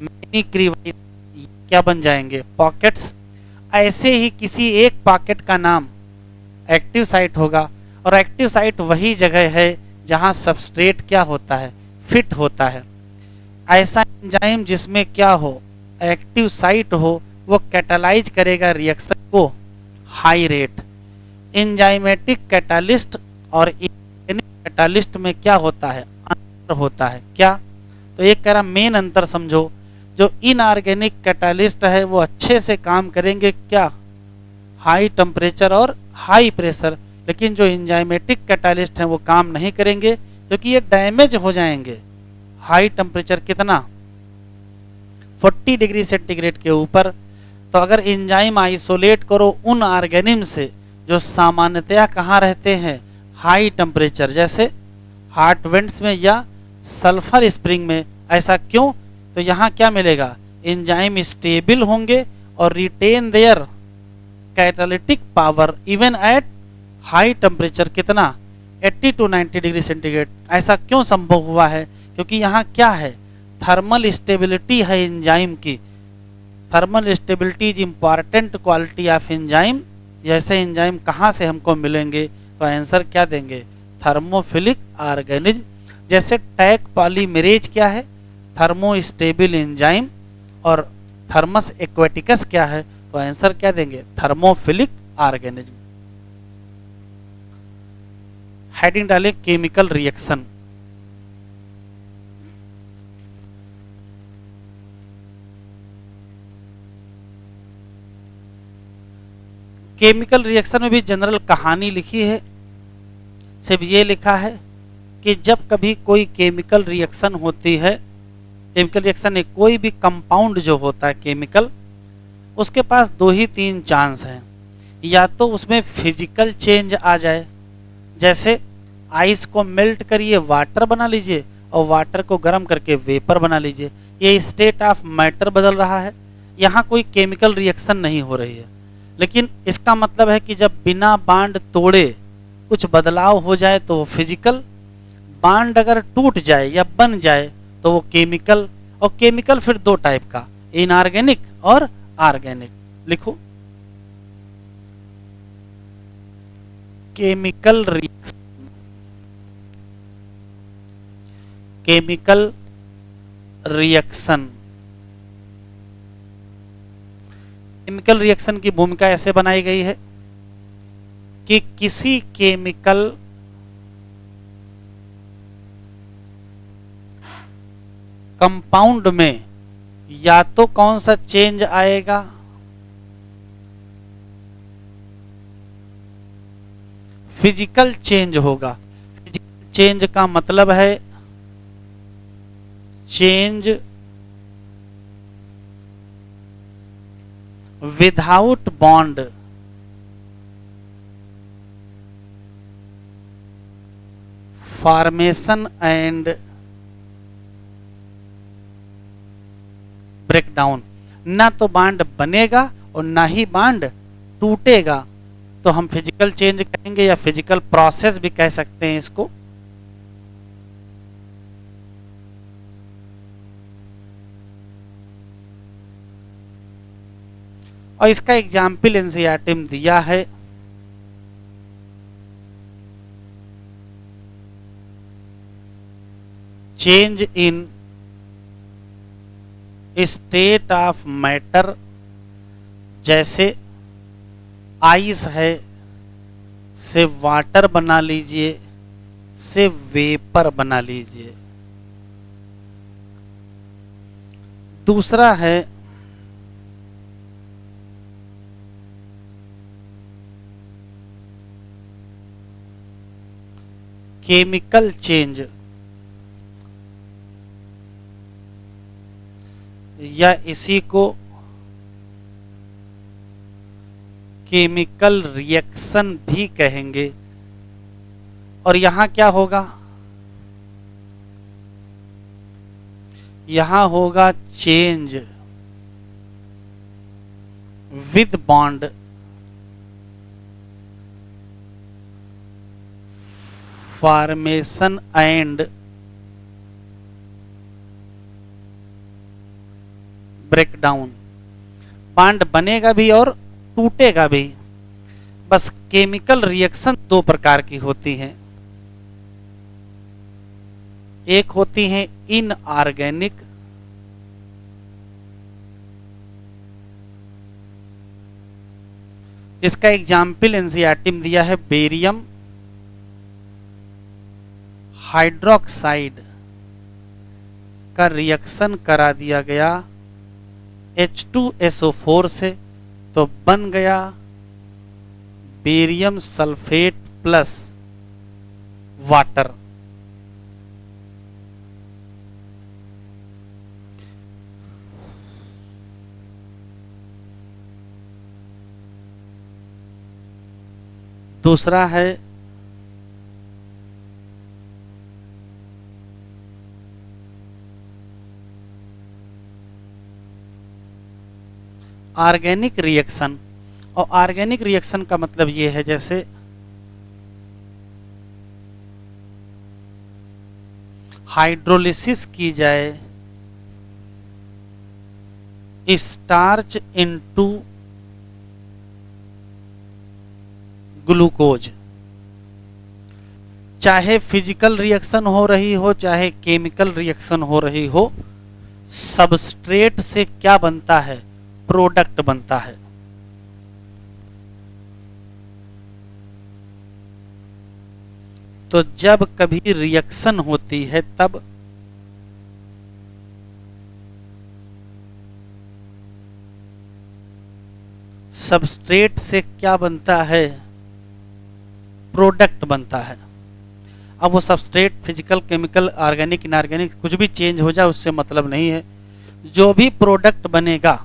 मैनी क्या बन जाएंगे? पॉकेट्स। ऐसे ही किसी एक पॉकेट का नाम एक्टिव साइट होगा, और एक्टिव साइट वही जगह है जहां सबस्ट्रेट क्या होता है? फिट होता है। ऐसा एंजाइम जिसमें क्या हो? एक्टिव साइट हो, वो कैटालाइज करेगा रिएक्शन को हाई रेट। एंजाइमेटिक कैटालिस्ट और इनऑर्गेनिक कैटालिस्ट में क्या होता है? अंतर होता है। क्या? तो एक कह रहा मेन अंतर समझो, जो इनऑर्गेनिक कैटालिस्ट है वो अच्छे से काम करेंगे क्या? हाई टेम्परेचर और हाई प्रेशर। लेकिन जो एंजाइमेटिक कैटालिस्ट हैं वो काम नहीं करेंगे, क्योंकि ये डैमेज हो जाएंगे। हाई टेम्परेचर कितना? 40 डिग्री सेंटीग्रेड के ऊपर। तो अगर एंजाइम आइसोलेट करो उन ऑर्गेनिज्म से जो सामान्यतया कहाँ रहते हैं? हाई टेम्परेचर, जैसे हॉट वेंट्स में या सल्फर स्प्रिंग में। ऐसा क्यों? तो यहाँ क्या मिलेगा? एंजाइम स्टेबल होंगे और retain their catalytic power even at high temperature. कितना? 80 to 90 डिग्री सेंटीग्रेड। ऐसा क्यों संभव हुआ है? क्योंकि यहाँ क्या है? थर्मल स्टेबिलिटी है एंजाइम की। Thermal stability is important quality of enzyme. ऐसे एंजाइम कहाँ से हमको मिलेंगे? तो आंसर क्या देंगे? Thermophilic organism. जैसे टैक पॉलीमरेज क्या है? Thermostable enzyme. और थर्मस एक्वाटिकस क्या है? तो आंसर क्या देंगे? Thermophilic organism. हेडिंग डालें केमिकल रिएक्शन। केमिकल रिएक्शन में भी जनरल कहानी लिखी है। सिर्फ ये लिखा है कि जब कभी कोई केमिकल रिएक्शन होती है, केमिकल रिएक्शन में कोई भी कंपाउंड जो होता है केमिकल, उसके पास 2 ही 3 चांस हैं। या तो उसमें फिजिकल चेंज आ जाए, जैसे आइस को मेल्ट करिए वाटर बना लीजिए और वाटर को गर्म करके वेपर बना लीजिए, ये स्टेट ऑफ मैटर बदल रहा है। यहाँ कोई केमिकल रिएक्शन नहीं हो रही है, लेकिन इसका मतलब है कि जब बिना बांड तोड़े कुछ बदलाव हो जाए तो वो फिजिकल, बांड अगर टूट जाए या बन जाए तो वो केमिकल। और केमिकल फिर 2 टाइप का, इनऑर्गेनिक और ऑर्गेनिक। लिखो chemical reaction. Chemical reaction, chemical reaction की भूमिका ऐसे बनाई गई है कि किसी केमिकल कंपाउंड में या तो कौन सा चेंज आएगा, फिजिकल चेंज होगा। फिजिकल चेंज का मतलब है change without bond, formation and breakdown. ना तो बांड बनेगा और ना ही बांड टूटेगा, तो हम फिजिकल चेंज कहेंगे या फिजिकल प्रोसेस भी कह सकते हैं इसको। और इसका एग्जाम्पल एनसीईआरटी में दिया है, change in state of matter, जैसे आइस है से वाटर बना लीजिए, से वेपर बना लीजिए। दूसरा है केमिकल चेंज, या इसी को केमिकल रिएक्शन भी कहेंगे। और यहां क्या होगा, यहां होगा change with bond, formation and breakdown. Bond बनेगा भी और टूटेगा भी। बस केमिकल रिएक्शन दो प्रकार की होती हैं, एक होती है इनऑर्गेनिक, इसका एग्जाम्पल एनसीईआरटी में दिया है, बेरियम हाइड्रोक्साइड का रिएक्शन करा दिया गया H2SO4 से, तो बन गया बेरियम सल्फेट प्लस वाटर। दूसरा है ऑर्गेनिक रिएक्शन। और ऑर्गेनिक रिएक्शन का मतलब ये है, जैसे हाइड्रोलिसिस की जाए स्टार्च इनटू ग्लूकोज, चाहे फिजिकल रिएक्शन हो रही हो चाहे केमिकल रिएक्शन हो रही हो, सबस्ट्रेट से क्या बनता है, प्रोडक्ट बनता है। तो जब कभी रिएक्शन होती है तब सबस्ट्रेट से क्या बनता है, प्रोडक्ट बनता है। अब वो substrate physical chemical organic inorganic कुछ भी चेंज हो जाए उससे मतलब नहीं है, जो भी प्रोडक्ट बनेगा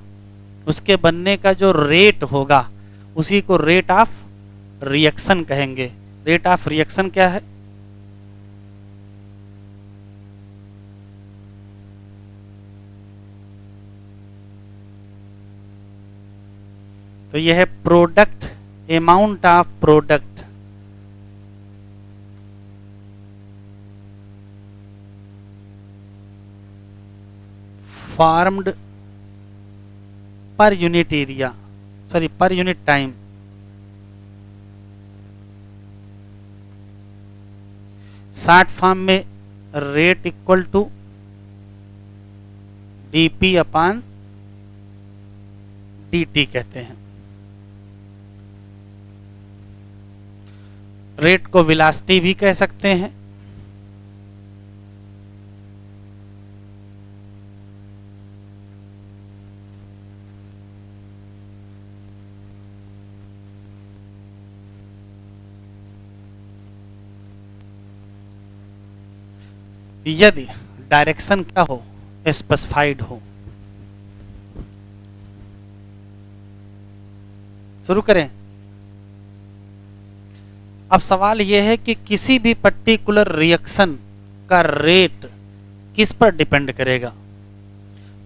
उसके बनने का जो रेट होगा उसी को रेट ऑफ रिएक्शन कहेंगे। रेट ऑफ रिएक्शन क्या है, तो यह है product, amount of product formed per unit area, sorry per unit time. Short form में rate equal to dP upon dt कहते हैं। रेट को वेलोसिटी भी कह सकते हैं। यदि डायरेक्शन क्या हो, स्पेसिफाइड हो। शुरू करें। अब सवाल यह है कि किसी भी पर्टिकुलर रिएक्शन का रेट किस पर डिपेंड करेगा।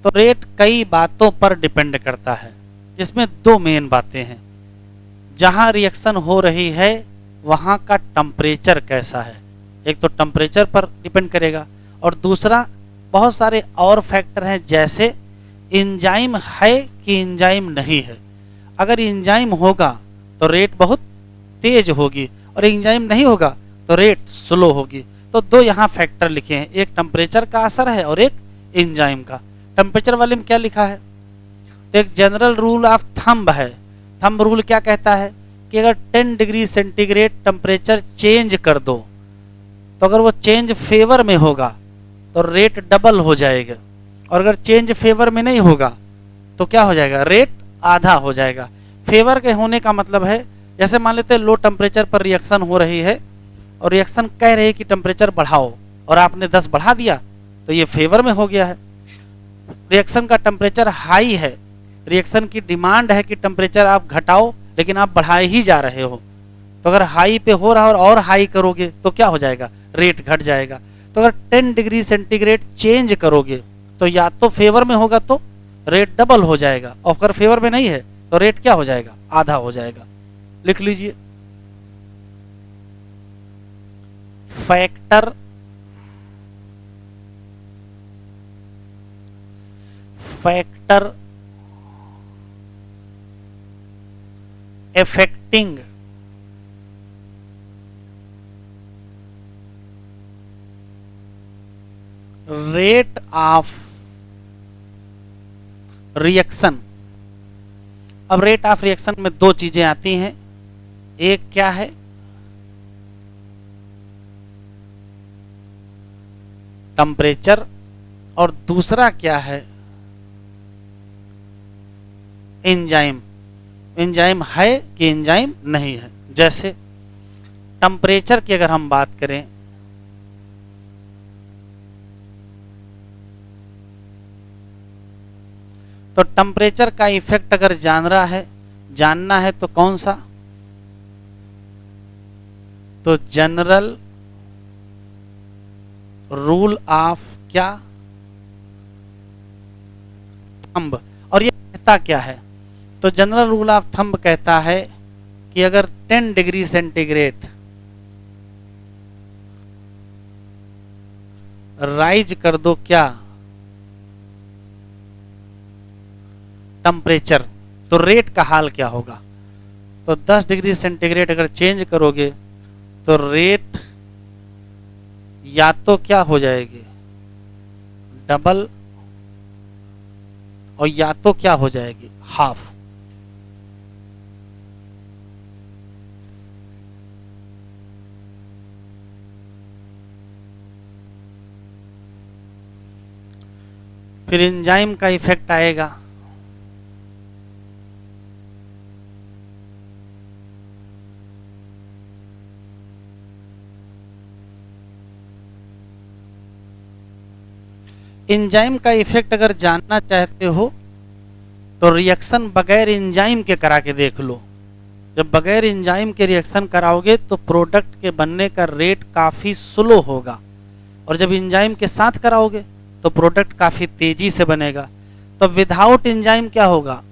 तो रेट कई बातों पर डिपेंड करता है। इसमें दो मेन बातें हैं। जहां रिएक्शन हो रही है वहां का टेम्परेचर कैसा है, एक तो टेम्परेचर पर डिपेंड करेगा, और दूसरा बहुत सारे और फैक्टर हैं, जैसे एंजाइम है कि एंजाइम नहीं है। अगर एंजाइम होगा तो रेट बहुत तेज होगी, और एंजाइम नहीं होगा तो रेट स्लो होगी। तो दो यहाँ फैक्टर लिखे हैं, एक टेम्परेचर का असर है और एक एंजाइम का। टेम्परेचर वाले में क्या लिखा है, तो एक जनरल रूल ऑफ थंब है। थंब रूल क्या कहता है कि अगर 10 डिग्री सेंटीग्रेड टेम्परेचर चेंज कर दो, तो अगर वो चेंज फेवर में होगा तो रेट डबल हो जाएगा, और अगर चेंज फेवर में नहीं होगा तो क्या हो जाएगा, रेट आधा हो जाएगा। फेवर के होने का मतलब है, जैसे मान लेते हैं लो टेम्परेचर पर रिएक्शन हो रही है और रिएक्शन कह रही है कि टेम्परेचर बढ़ाओ, और आपने 10 बढ़ा दिया तो ये फेवर में हो गया है। रिएक्शन का टेम्परेचर हाई है, रिएक्शन की डिमांड है कि टेम्परेचर आप घटाओ, लेकिन आप बढ़ाए ही जा रहे हो। तो अगर हाई पे हो रहा है और हाई करोगे तो क्या हो जाएगा, रेट घट जाएगा। तो अगर 10 डिग्री सेंटीग्रेड चेंज करोगे तो या तो फेवर में होगा तो रेट डबल हो जाएगा, और अगर फेवर में नहीं है तो रेट क्या हो जाएगा, आधा हो जाएगा। लिख लीजिए, factor affecting rate of reaction. अब रेट ऑफ रिएक्शन में दो चीजें आती हैं, एक क्या है, टेम्परेचर, और दूसरा क्या है, एंजाइम। एंजाइम है कि एंजाइम नहीं है। जैसे टेम्परेचर की अगर हम बात करें, तो टेम्परेचर का इफेक्ट अगर जानना है तो कौन सा, तो जनरल रूल ऑफ क्या, थंब। और ये कहता क्या है, तो जनरल रूल ऑफ थंब कहता है कि अगर 10 डिग्री सेंटीग्रेड राइज कर दो क्या, टेम्परेचर, तो रेट का हाल क्या होगा। तो 10 डिग्री सेंटीग्रेड अगर चेंज करोगे तो रेट या तो क्या हो जाएगी, डबल, और या तो क्या हो जाएगी, हाफ। फिर एंजाइम का इफेक्ट आएगा। एंजाइम का इफेक्ट अगर जानना चाहते हो तो रिएक्शन बगैर एंजाइम के करा के देख लो। जब बगैर एंजाइम के रिएक्शन कराओगे तो प्रोडक्ट के बनने का रेट काफ़ी स्लो होगा, और जब एंजाइम के साथ कराओगे तो प्रोडक्ट काफ़ी तेजी से बनेगा। तो विदाउट एंजाइम क्या होगा,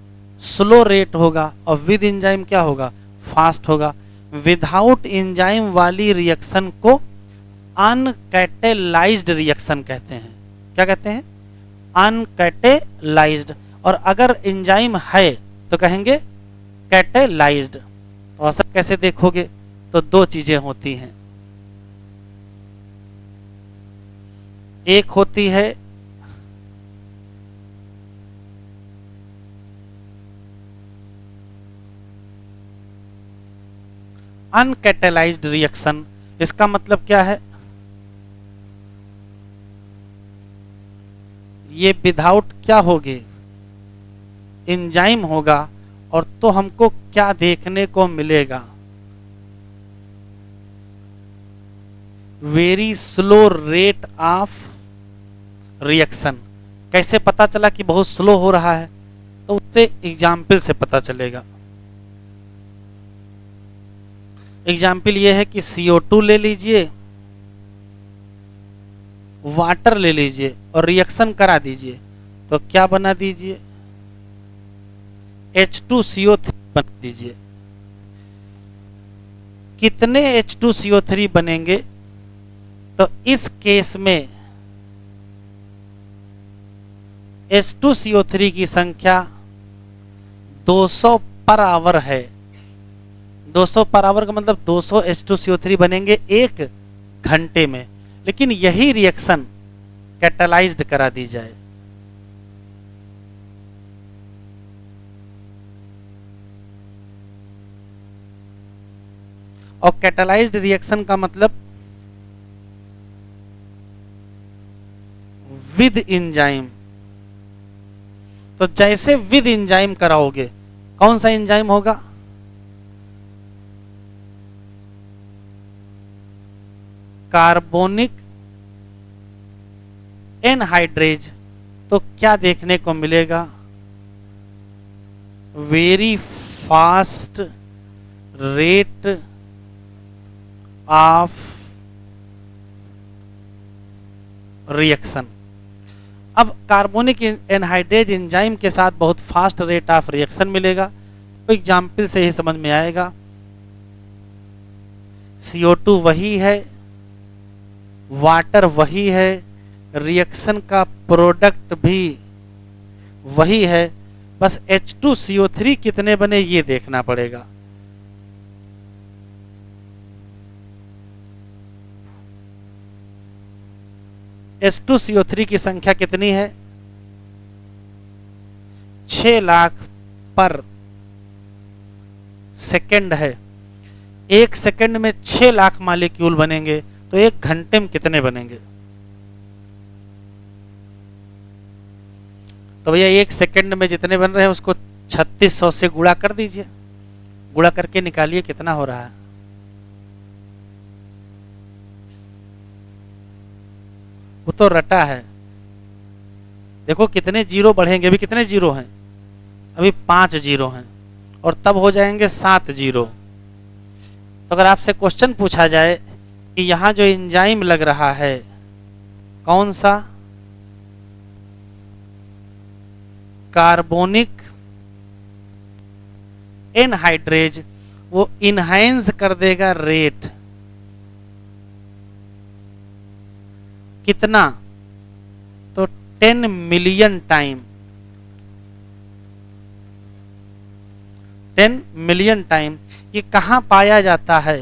स्लो रेट होगा, और विद एंजाइम क्या होगा, फास्ट होगा। विदाउट एंजाइम वाली रिएक्शन को अनकैटेलाइज्ड रिएक्शन कहते हैं। क्या कहते हैं, अनकैटेलाइज्ड। और अगर एंजाइम है तो कहेंगे कैटेलाइज्ड। तो असर कैसे देखोगे, तो दो चीजें होती हैं, एक होती है अनकैटेलाइज्ड रिएक्शन। इसका मतलब क्या है, ये विदाउट क्या होगे, एंजाइम होगा, और तो हमको क्या देखने को मिलेगा, very slow rate of reaction. कैसे पता चला कि बहुत स्लो हो रहा है? तो उससे एग्जाम्पल से पता चलेगा। एग्जाम्पल ये है कि CO2 ले लीजिए, वाटर ले लीजिए और रिएक्शन करा दीजिए, तो क्या बना दीजिए? H2CO3 बना दीजिए। कितने H2CO3 बनेंगे? तो इस केस में H2CO3 की संख्या 200 पर आवर है। 200 पर आवर का मतलब 200 H2CO3 बनेंगे 1 घंटे में। लेकिन यही रिएक्शन कैटालाइज्ड करा दी जाए, और कैटालाइज्ड रिएक्शन का मतलब विद एंजाइम। तो जैसे विद एंजाइम कराओगे, कौन सा एंजाइम होगा? Carbonic anhydrase. तो क्या देखने को मिलेगा? Very fast rate of reaction. अब कार्बोनिक एनहाइड्रेज एंजाइम के साथ बहुत फास्ट रेट ऑफ रिएक्शन मिलेगा। तो एग्जाम्पल से ही समझ में आएगा। CO2 वही है, वाटर वही है, रिएक्शन का प्रोडक्ट भी वही है, बस H2CO3 कितने बने ये देखना पड़ेगा। H2CO3 की संख्या कितनी है? 6 लाख पर सेकंड है। 1 सेकंड में 6 लाख मॉलिक्यूल बनेंगे, तो 1 घंटे में कितने बनेंगे? तो भैया 1 सेकंड में जितने बन रहे हैं उसको 3600 से गुणा कर दीजिए। गुणा करके निकालिए कितना हो रहा है। वो तो रटा है। देखो कितने जीरो बढ़ेंगे। अभी कितने जीरो हैं? अभी 5 जीरो हैं, और तब हो जाएंगे 7 जीरो। तो अगर आपसे क्वेश्चन पूछा जाए कि यहां जो एंजाइम लग रहा है कौन सा? कार्बोनिक एनहाइड्रेज, वो इनहांस कर देगा रेट कितना? तो 10 मिलियन टाइम। 10 million time. ये कहां पाया जाता है?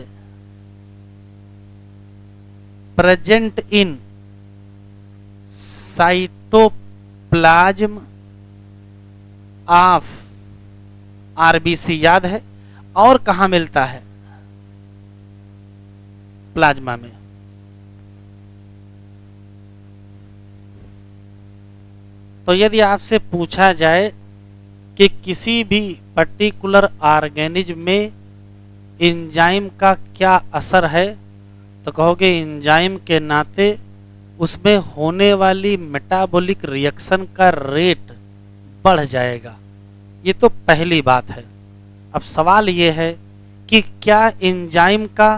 Present in cytoplasm of RBC, याद है? और कहां मिलता है? प्लाज्मा में। तो यदि आपसे पूछा जाए कि किसी भी पर्टिकुलर ऑर्गेनिज्म में एंजाइम का क्या असर है, तो कहोगे एंजाइम के नाते उसमें होने वाली मेटाबॉलिक रिएक्शन का रेट बढ़ जाएगा। ये तो पहली बात है। अब सवाल ये है कि क्या एंजाइम का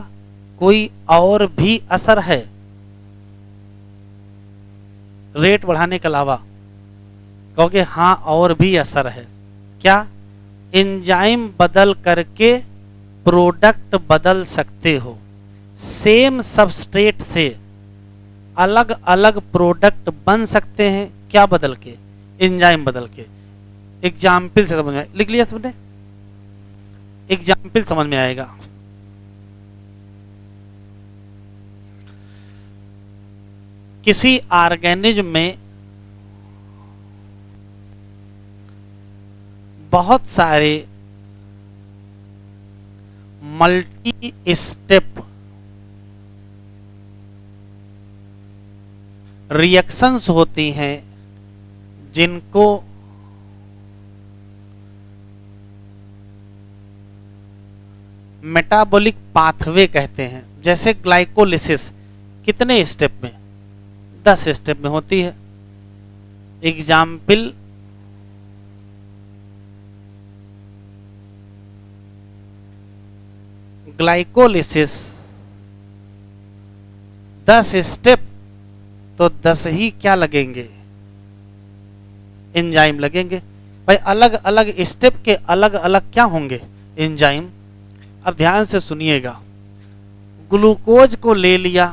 कोई और भी असर है रेट बढ़ाने के अलावा? कहोगे हाँ, और भी असर है। क्या? एंजाइम बदल करके प्रोडक्ट बदल सकते हो। सेम सबस्ट्रेट से अलग अलग प्रोडक्ट बन सकते हैं। क्या बदल के? एंजाइम बदल के। एग्जाम्पल से समझ में लिख लिया सबने? एग्जाम्पल समझ में आएगा। किसी ऑर्गेनिज्म में बहुत सारे मल्टी स्टेप रिएक्शंस होती हैं जिनको मेटाबॉलिक पाथवे कहते हैं। जैसे ग्लाइकोलिसिस, कितने स्टेप में? 10 स्टेप में होती है। एग्जाम्पल, ग्लाइकोलिसिस 10 स्टेप, तो 10 ही क्या लगेंगे? एंजाइम लगेंगे। भाई अलग अलग स्टेप के अलग अलग क्या होंगे? एंजाइम। अब ध्यान से सुनिएगा, ग्लूकोज को ले लिया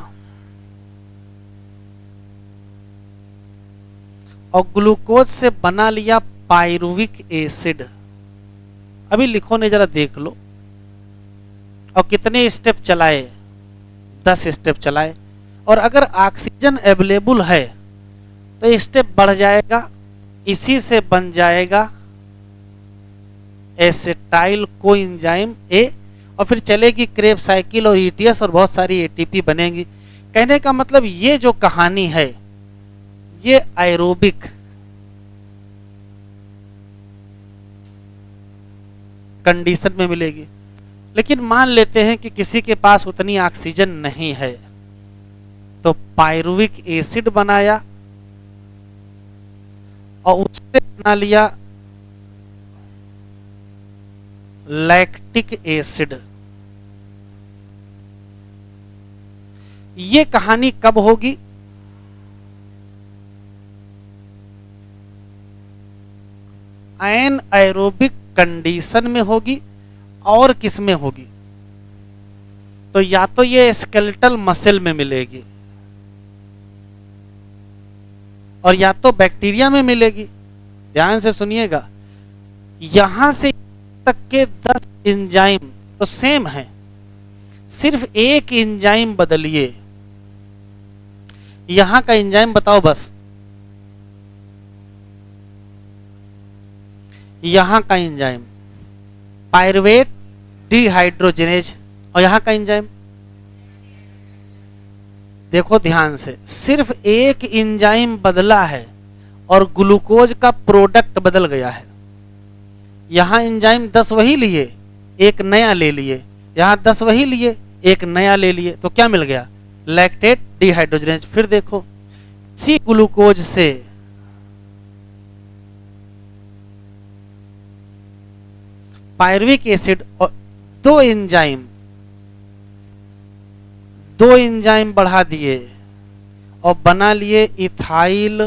और ग्लूकोज से बना लिया पायरुविक एसिड। अभी लिखो नहीं, जरा देख लो। और कितने स्टेप चलाए? 10 स्टेप चलाए। और अगर ऑक्सीजन अवेलेबल है तो स्टेप बढ़ जाएगा, इसी से बन जाएगा एसिटाइल कोएंजाइम ए, और फिर चलेगी क्रेब साइकिल और ईटीएस और बहुत सारी एटीपी बनेंगी। कहने का मतलब ये जो कहानी है ये एरोबिक कंडीशन में मिलेगी। लेकिन मान लेते हैं कि किसी के पास उतनी ऑक्सीजन नहीं है, तो पायरुविक एसिड बनाया और उससे बना लिया लैक्टिक एसिड। ये कहानी कब होगी? एनएरोबिक कंडीशन में होगी। और किस में होगी? तो या तो ये स्केलेटल मसल में मिलेगी और या तो बैक्टीरिया में मिलेगी। ध्यान से सुनिएगा, यहां से तक के 10 एंजाइम तो सेम है, सिर्फ एक एंजाइम बदलिए। यहां का एंजाइम बताओ बस, यहां का एंजाइम पायरुवेट डिहाइड्रोजिनेज, और यहां का एंजाइम देखो ध्यान से, सिर्फ एक एंजाइम बदला है और ग्लूकोज का प्रोडक्ट बदल गया है। यहां एंजाइम 10 वही लिए, एक नया ले लिए, यहां 10 वही लिए, एक नया ले लिए, तो क्या मिल गया? Lactate dehydrogenase. फिर देखो, इसी ग्लूकोज से पायरुविक एसिड और दो एंजाइम बढ़ा दिए और बना लिए इथाइल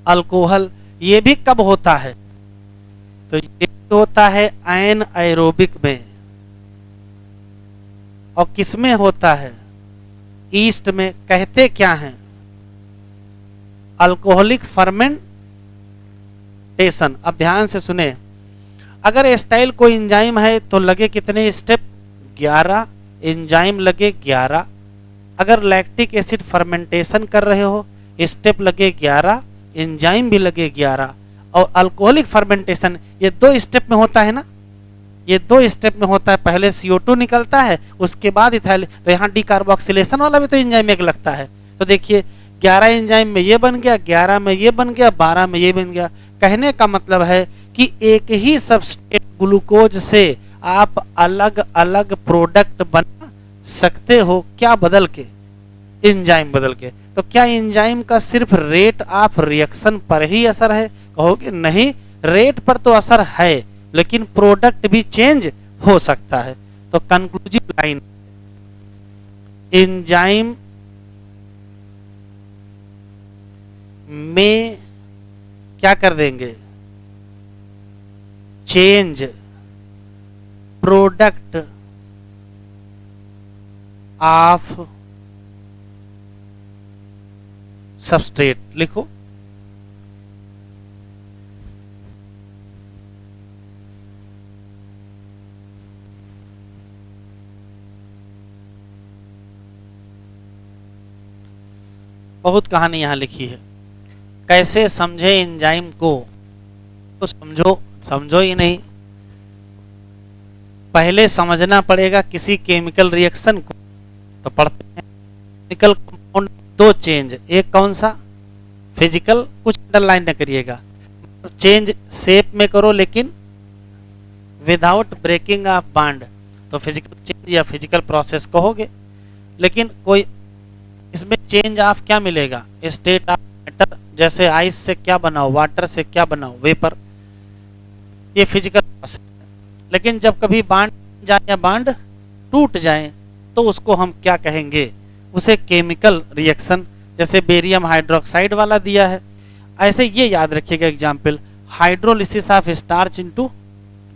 अल्कोहल। ये भी कब होता है? तो ये होता है एनएरोबिक में। और किस में होता है? ईस्ट में। कहते क्या हैं? Alcoholic fermentation. अब ध्यान से सुने, अगर एस्टाइल कोई एंजाइम है तो लगे कितने स्टेप? 11 एंजाइम लगे 11। अगर लैक्टिक एसिड फर्मेंटेशन कर रहे हो, स्टेप लगे 11, एंजाइम भी लगे 11। और अल्कोहलिक फर्मेंटेशन ये 2 स्टेप में होता है ना, ये 2 स्टेप में होता है। पहले CO2 निकलता है, उसके बाद इथाइल। तो यहाँ डिकार्बोक्सिलेशन वाला भी तो एंजाइम एक लगता है। तो देखिए 11 एंजाइम में ये बन गया, 11 में ये बन गया, 12 में ये बन गया। कहने का मतलब है कि एक ही सबस्ट्रेट ग्लूकोज से आप अलग अलग प्रोडक्ट बना सकते हो। क्या बदल के? एंजाइम बदल के। तो क्या एंजाइम का सिर्फ रेट ऑफ रिएक्शन पर ही असर है? कहोगे नहीं, रेट पर तो असर है, लेकिन प्रोडक्ट भी चेंज हो सकता है। तो कंक्लूजिव लाइन, एंजाइम में क्या कर देंगे? Change product of substrate. लिखो, बहुत कहानी यहां लिखी है। कैसे समझे एंजाइम को? तो समझो ही नहीं, पहले समझना पड़ेगा किसी केमिकल रिएक्शन को। तो पढ़ते हैं, केमिकल कंपाउंड 2 चेंज। एक कौन सा? फिजिकल। कुछ अंडरलाइन न करिएगा, चेंज शेप में करो लेकिन विदाउट ब्रेकिंग ऑफ बॉन्ड। तो फिजिकल चेंज या फिजिकल प्रोसेस कहोगे। लेकिन कोई इसमें चेंज ऑफ क्या मिलेगा, स्टेट ऑफ मैटर, जैसे आइस से क्या बनाओ, वाटर से क्या बनाओ, वेपर, ये फिजिकल प्रोसेस है। लेकिन जब कभी बांड जाए या बांड टूट जाए तो उसको हम क्या कहेंगे, उसे केमिकल रिएक्शन, जैसे बेरियम हाइड्रोक्साइड वाला दिया है। ऐसे ये याद रखिएगा example, hydrolysis of starch into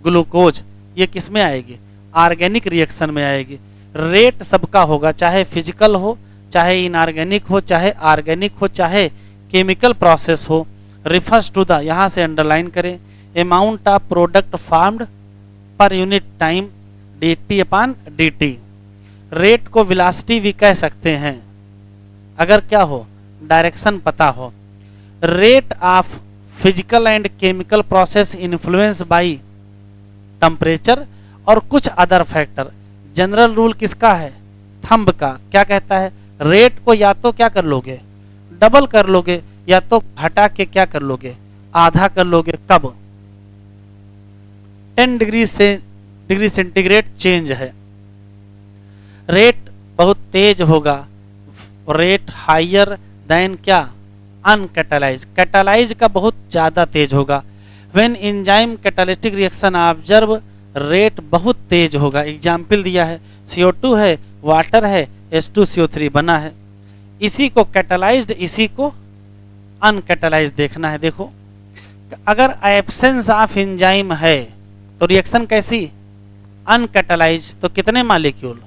glucose, ये किस में आएगी, ऑर्गेनिक रिएक्शन में आएगी। रेट सबका होगा, चाहे फिजिकल हो, चाहे इनऑर्गेनिक हो, चाहे ऑर्गेनिक हो, चाहे केमिकल प्रोसेस हो। रिफर्स टू द, यहाँ से अंडरलाइन करें, अमाउंट ऑफ प्रोडक्ट फार्म्ड पर unit time dt upon dt। Rate को वेलोसिटी भी कह सकते हैं अगर क्या हो, डायरेक्शन पता हो। Rate of physical and chemical process influence by temperature और कुछ अदर फैक्टर। जनरल रूल किसका है, थंब का, क्या कहता है, रेट को या तो क्या कर लोगे, डबल कर लोगे, या तो घटा के क्या कर लोगे, आधा कर लोगे। कब, 10 डिग्री सेंटीग्रेड चेंज है, रेट बहुत तेज होगा, रेट हायर देन क्या, अनकैटालाइज, कैटालाइज का बहुत ज्यादा तेज होगा। When enzyme catalytic reaction observe, rate बहुत तेज होगा। एग्जाम्पल दिया है, CO2 है, वाटर है, H2CO3 बना है। इसी को कैटालाइज्ड, इसी को अनकैटालाइज्ड देखना है। देखो अगर एब्सेंस ऑफ एंजाइम है तो रिएक्शन कैसी, अनकैटालाइज, तो कितने मॉलिक्यूल,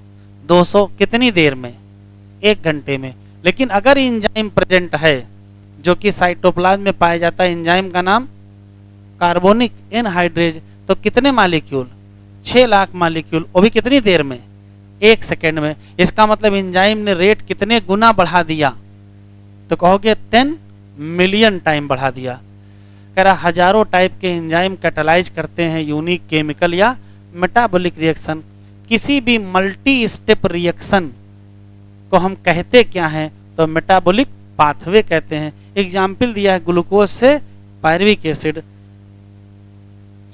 200, कितनी देर में, 1 घंटे में। लेकिन अगर एंजाइम प्रेजेंट है जो कि साइटोप्लाज्म में पाया जाता है, एंजाइम का नाम कार्बोनिक एनहाइड्रेज, तो कितने मॉलिक्यूल, 6 लाख मॉलिक्यूल, वो भी कितनी देर में, 1 सेकेंड में। इसका मतलब एंजाइम ने रेट कितने गुना बढ़ा दिया, तो कहोगे 10 मिलियन टाइम बढ़ा दिया। कह रहा हजारों टाइप के एंजाइम कैटालाइज करते हैं यूनिक केमिकल या मेटाबॉलिक रिएक्शन। किसी भी मल्टी स्टेप रिएक्शन को हम कहते क्या हैं, तो मेटाबॉलिक पाथवे कहते हैं। एग्जाम्पल दिया है ग्लूकोज से पायरुविक एसिड,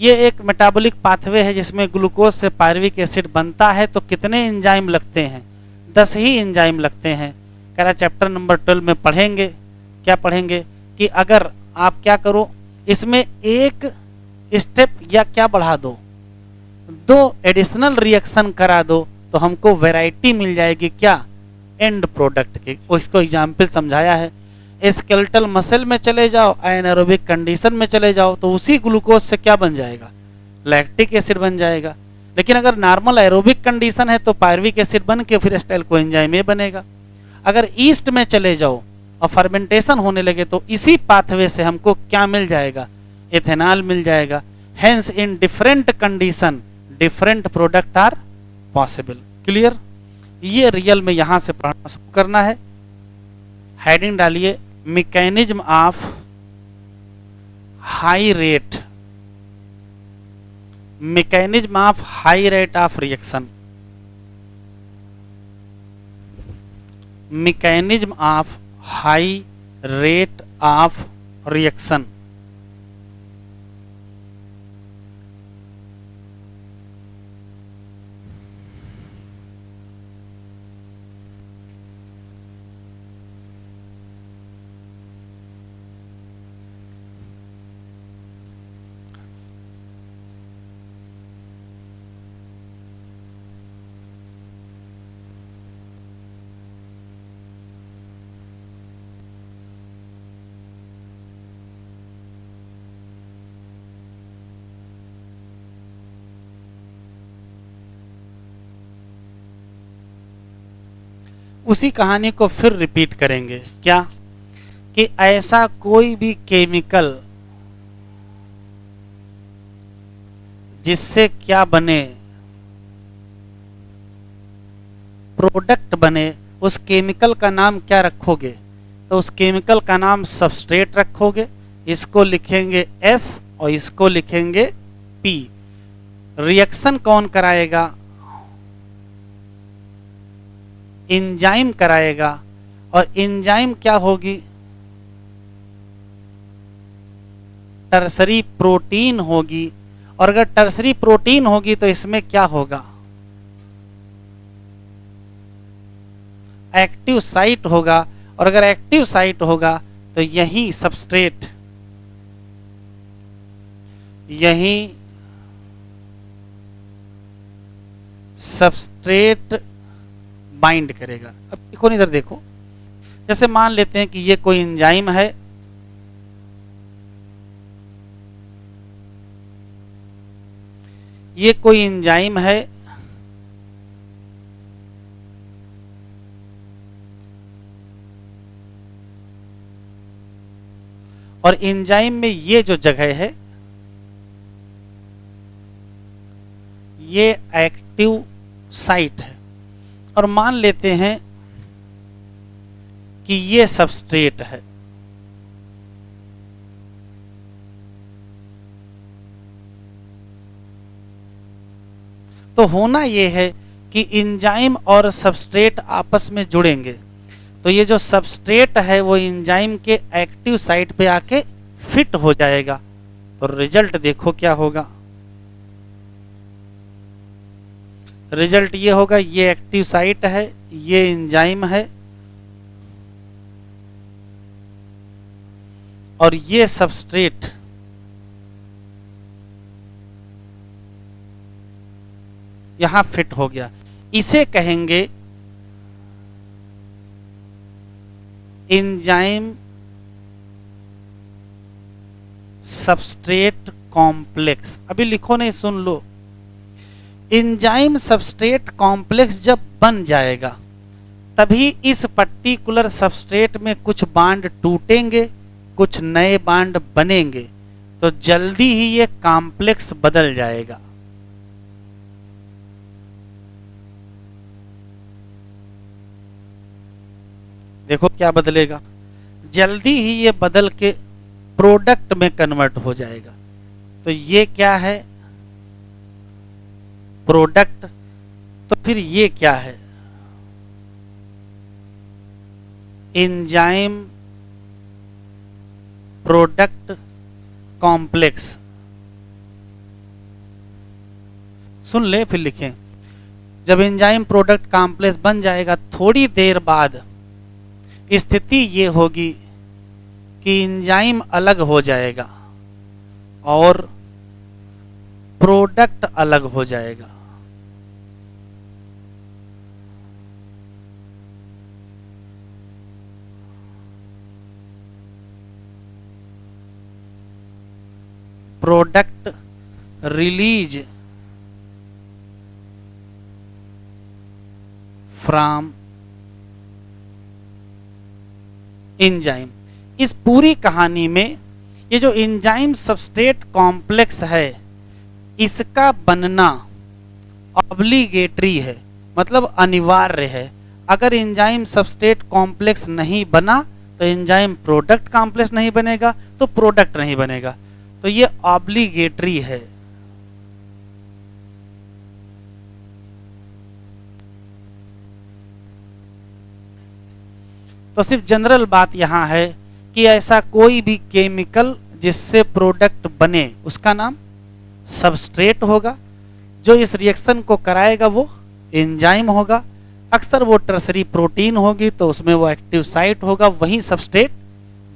ये एक मेटाबॉलिक पाथवे है जिसमें ग्लूकोज से पायरुविक एसिड बनता है। तो कितने एंजाइम लगते हैं, 10 ही एंजाइम लगते हैं। कह रहा चैप्टर नंबर 12 में पढ़ेंगे, क्या पढ़ेंगे कि अगर आप क्या करो, इसमें एक स्टेप या क्या बढ़ा दो, 2 एडिशनल रिएक्शन करा दो, तो हमको वैरायटी मिल जाएगी, क्या, एंड प्रोडक्ट के। इसको एग्जाम्पल समझाया है। स्केलेटल मसल में चले जाओ, एनारोबिक कंडीशन में चले जाओ, तो उसी ग्लूकोज से क्या बन जाएगा, लैक्टिक एसिड बन जाएगा। लेकिन अगर नॉर्मल एरोबिक कंडीशन है तो पायरुविक एसिड बन के फिर एसिटाइल कोएंजाइम ए बनेगा। अगर ईस्ट में चले जाओ और फर्मेंटेशन होने लगे तो इसी पाथवे से हमको क्या मिल जाएगा, एथेनॉल मिल जाएगा। Hence in different condition different product are possible. Clear, ये रियल में यहां से पढ़ना शुरू करना है। हेडिंग डालिए, mechanism of high rate, mechanism of high rate of reaction, mechanism of high rate of reaction. उसी कहानी को फिर रिपीट करेंगे, क्या कि ऐसा कोई भी केमिकल जिससे क्या बने, प्रोडक्ट बने, उस केमिकल का नाम क्या रखोगे, तो उस केमिकल का नाम सबस्ट्रेट रखोगे। इसको लिखेंगे S और इसको लिखेंगे P। रिएक्शन कौन कराएगा, एंजाइम कराएगा। और एंजाइम क्या होगी, टर्सरी प्रोटीन होगी। और अगर टर्सरी प्रोटीन होगी तो इसमें क्या होगा, एक्टिव साइट होगा, और अगर एक्टिव साइट होगा तो यही सबस्ट्रेट, यही सबस्ट्रेट बाइंड करेगा। अब देखो इधर देखो, जैसे मान लेते हैं कि ये कोई एंजाइम है, ये कोई एंजाइम है, और एंजाइम में ये जो जगह है ये एक्टिव साइट है, और मान लेते हैं कि ये सबस्ट्रेट है। तो होना ये है कि एंजाइम और सबस्ट्रेट आपस में जुड़ेंगे, तो ये जो सबस्ट्रेट है वो एंजाइम के एक्टिव साइट पे आके फिट हो जाएगा। तो रिजल्ट देखो क्या होगा, रिजल्ट ये होगा, ये एक्टिव साइट है, ये एंजाइम है, और ये सबस्ट्रेट यहां फिट हो गया। इसे कहेंगे एंजाइम सबस्ट्रेट कॉम्प्लेक्स। अभी लिखो नहीं, सुन लो। एंजाइम सबस्ट्रेट कॉम्प्लेक्स जब बन जाएगा तभी इस पर्टिकुलर सबस्ट्रेट में कुछ बांड टूटेंगे, कुछ नए बांड बनेंगे, तो जल्दी ही ये कॉम्प्लेक्स बदल जाएगा। देखो क्या बदलेगा, जल्दी ही ये बदल के प्रोडक्ट में कन्वर्ट हो जाएगा। तो ये क्या है, प्रोडक्ट। तो फिर ये क्या है, एंजाइम प्रोडक्ट कॉम्प्लेक्स। सुन ले फिर लिखें, जब एंजाइम प्रोडक्ट कॉम्प्लेक्स बन जाएगा थोड़ी देर बाद स्थिति ये होगी कि एंजाइम अलग हो जाएगा और प्रोडक्ट अलग हो जाएगा। Product release from enzyme. इस पूरी कहानी में ये जो एंजाइम सबस्ट्रेट कॉम्प्लेक्स है इसका बनना ऑब्लिगेटरी है, मतलब अनिवार्य है। अगर एंजाइम सबस्ट्रेट कॉम्प्लेक्स नहीं बना तो एंजाइम प्रोडक्ट कॉम्प्लेक्स नहीं बनेगा, तो प्रोडक्ट नहीं बनेगा। तो ये ऑब्लिगेटरी है। तो सिर्फ जनरल बात यहां है कि ऐसा कोई भी केमिकल जिससे प्रोडक्ट बने उसका नाम सबस्ट्रेट होगा, जो इस रिएक्शन को कराएगा वो एंजाइम होगा। अक्सर वो टर्सरी प्रोटीन होगी तो उसमें वो एक्टिव साइट होगा, वही सबस्ट्रेट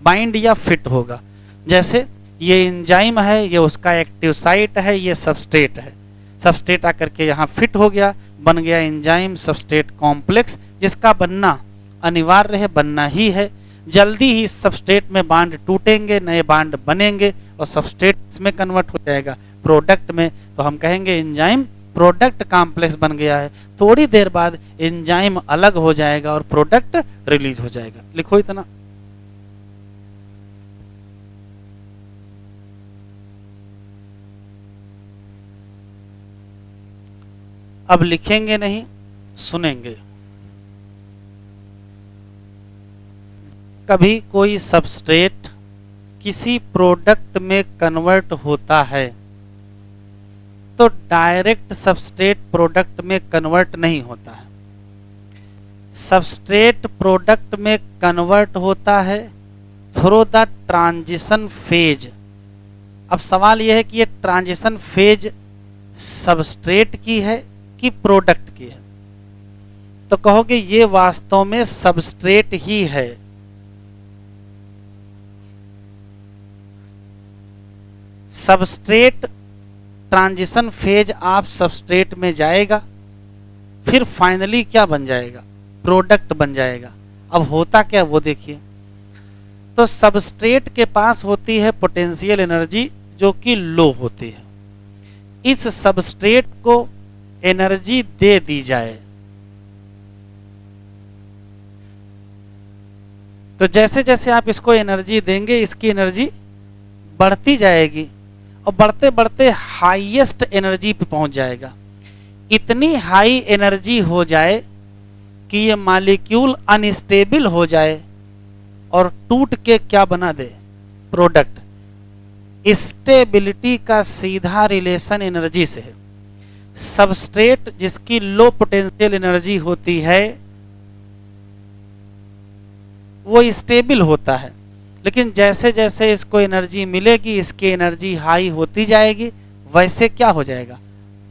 बाइंड या फिट होगा। जैसे ये एंजाइम है, ये उसका एक्टिव साइट है, ये सबस्ट्रेट है। सबस्ट्रेट आकर के यहाँ फिट हो गया, बन गया एंजाइम सबस्ट्रेट कॉम्प्लेक्स, जिसका बनना अनिवार्य है, बनना ही है। जल्दी ही सबस्ट्रेट में बांड टूटेंगे, नए बांड बनेंगे और सबस्ट्रेट में कन्वर्ट हो जाएगा प्रोडक्ट में। तो हम कहेंगे एंजाइम प्रोडक्ट कॉम्प्लेक्स बन गया है। थोड़ी देर बाद एंजाइम अलग हो जाएगा और प्रोडक्ट रिलीज हो जाएगा। लिखो इतना। अब लिखेंगे नहीं, सुनेंगे। कभी कोई सबस्ट्रेट किसी प्रोडक्ट में कन्वर्ट होता है तो डायरेक्ट सबस्ट्रेट प्रोडक्ट में कन्वर्ट नहीं होता है। सबस्ट्रेट प्रोडक्ट में कन्वर्ट होता है थ्रू द ट्रांजिशन फेज। अब सवाल यह है कि ये ट्रांजिशन फेज सबस्ट्रेट की है कि प्रोडक्ट की है। तो कहोगे ये वास्तव में सबस्ट्रेट ही है। Substrate transition phase of substrate में जाएगा, फिर फाइनली क्या बन जाएगा, प्रोडक्ट बन जाएगा। अब होता क्या वो देखिए। तो सबस्ट्रेट के पास होती है पोटेंशियल एनर्जी जो कि लो होती है। इस सबस्ट्रेट को एनर्जी दे दी जाए तो जैसे जैसे आप इसको एनर्जी देंगे इसकी एनर्जी बढ़ती जाएगी और बढ़ते बढ़ते हाईएस्ट एनर्जी पे पहुंच जाएगा। इतनी हाई एनर्जी हो जाए कि ये मॉलिक्यूल अनस्टेबल हो जाए और टूट के क्या बना दे, प्रोडक्ट। स्टेबिलिटी का सीधा रिलेशन एनर्जी से है। सबस्ट्रेट जिसकी लो पोटेंशियल एनर्जी होती है वो स्टेबल होता है, लेकिन जैसे जैसे इसको एनर्जी मिलेगी इसकी एनर्जी हाई होती जाएगी, वैसे क्या हो जाएगा,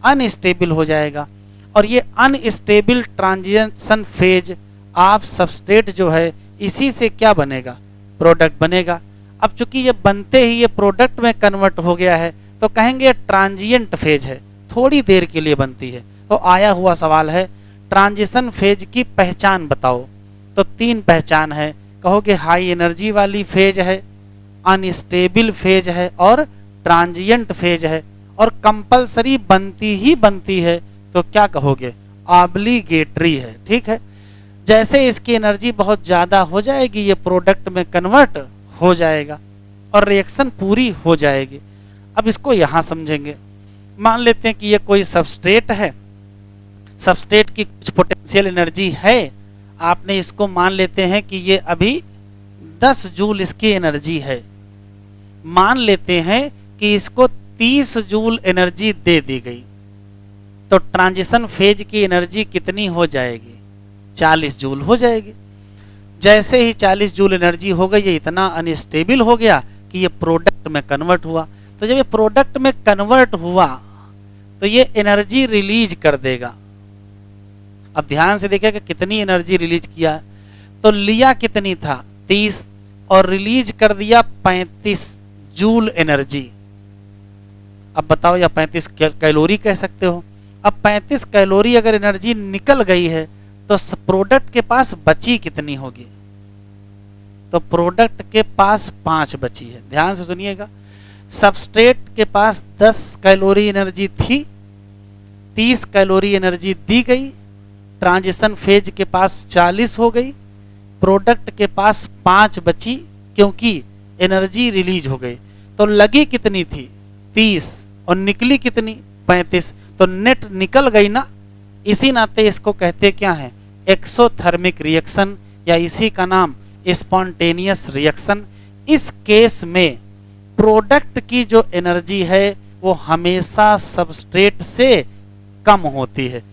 अनस्टेबल हो जाएगा। और ये unstable transition phase of substrate जो है इसी से क्या बनेगा, प्रोडक्ट बनेगा। अब चूंकि ये बनते ही ये प्रोडक्ट में कन्वर्ट हो गया है तो कहेंगे ट्रांजिएंट फेज है, थोड़ी देर के लिए बनती है। तो आया हुआ सवाल है ट्रांजिशन फेज की पहचान बताओ। तो 3 पहचान है, कहोगे हाई एनर्जी वाली फेज है, अनस्टेबल फेज है और ट्रांजिएंट फेज है, और कंपलसरी बनती ही बनती है तो क्या कहोगे, ऑब्लिगेटरी है। ठीक है, जैसे इसकी एनर्जी बहुत ज्यादा हो जाएगी ये प्रोडक्ट में कन्वर्ट हो जाएगा और रिएक्शन पूरी हो जाएगी। अब इसको यहां समझेंगे। मान लेते हैं कि ये कोई सबस्ट्रेट है, सबस्ट्रेट की कुछ पोटेंशियल एनर्जी है, आपने इसको मान लेते हैं कि ये अभी 10 जूल इसकी एनर्जी है। मान लेते हैं कि इसको 30 जूल एनर्जी दे दी गई तो ट्रांजिशन फेज की एनर्जी कितनी हो जाएगी, 40 जूल हो जाएगी। जैसे ही 40 जूल एनर्जी हो गई ये इतना अनस्टेबल हो गया कि ये प्रोडक्ट में कन्वर्ट हुआ। तो जब ये प्रोडक्ट में कन्वर्ट हुआ तो ये एनर्जी रिलीज कर देगा। अब ध्यान से देखिए कि कितनी एनर्जी रिलीज किया, तो लिया कितनी था 30 और रिलीज कर दिया 35 जूल एनर्जी। अब बताओ, या 35 कैलोरी कह सकते हो। अब 35 कैलोरी अगर एनर्जी निकल गई है तो प्रोडक्ट के पास बची कितनी होगी, तो प्रोडक्ट के पास 5 बची है। ध्यान से सुनिएगा, सबस्ट्रेट के पास 10 कैलोरी एनर्जी थी, 30 कैलोरी एनर्जी दी गई, ट्रांजिशन फेज के पास 40 हो गई, प्रोडक्ट के पास 5 बची क्योंकि एनर्जी रिलीज हो गई। तो लगी कितनी थी 30 और निकली कितनी 35, तो नेट निकल गई ना। इसी नाते इसको कहते क्या है, एक्सोथर्मिक रिएक्शन, या इसी का नाम स्पॉन्टेनियस रिएक्शन। इस केस में प्रोडक्ट की जो एनर्जी है वो हमेशा सबस्ट्रेट से कम होती है।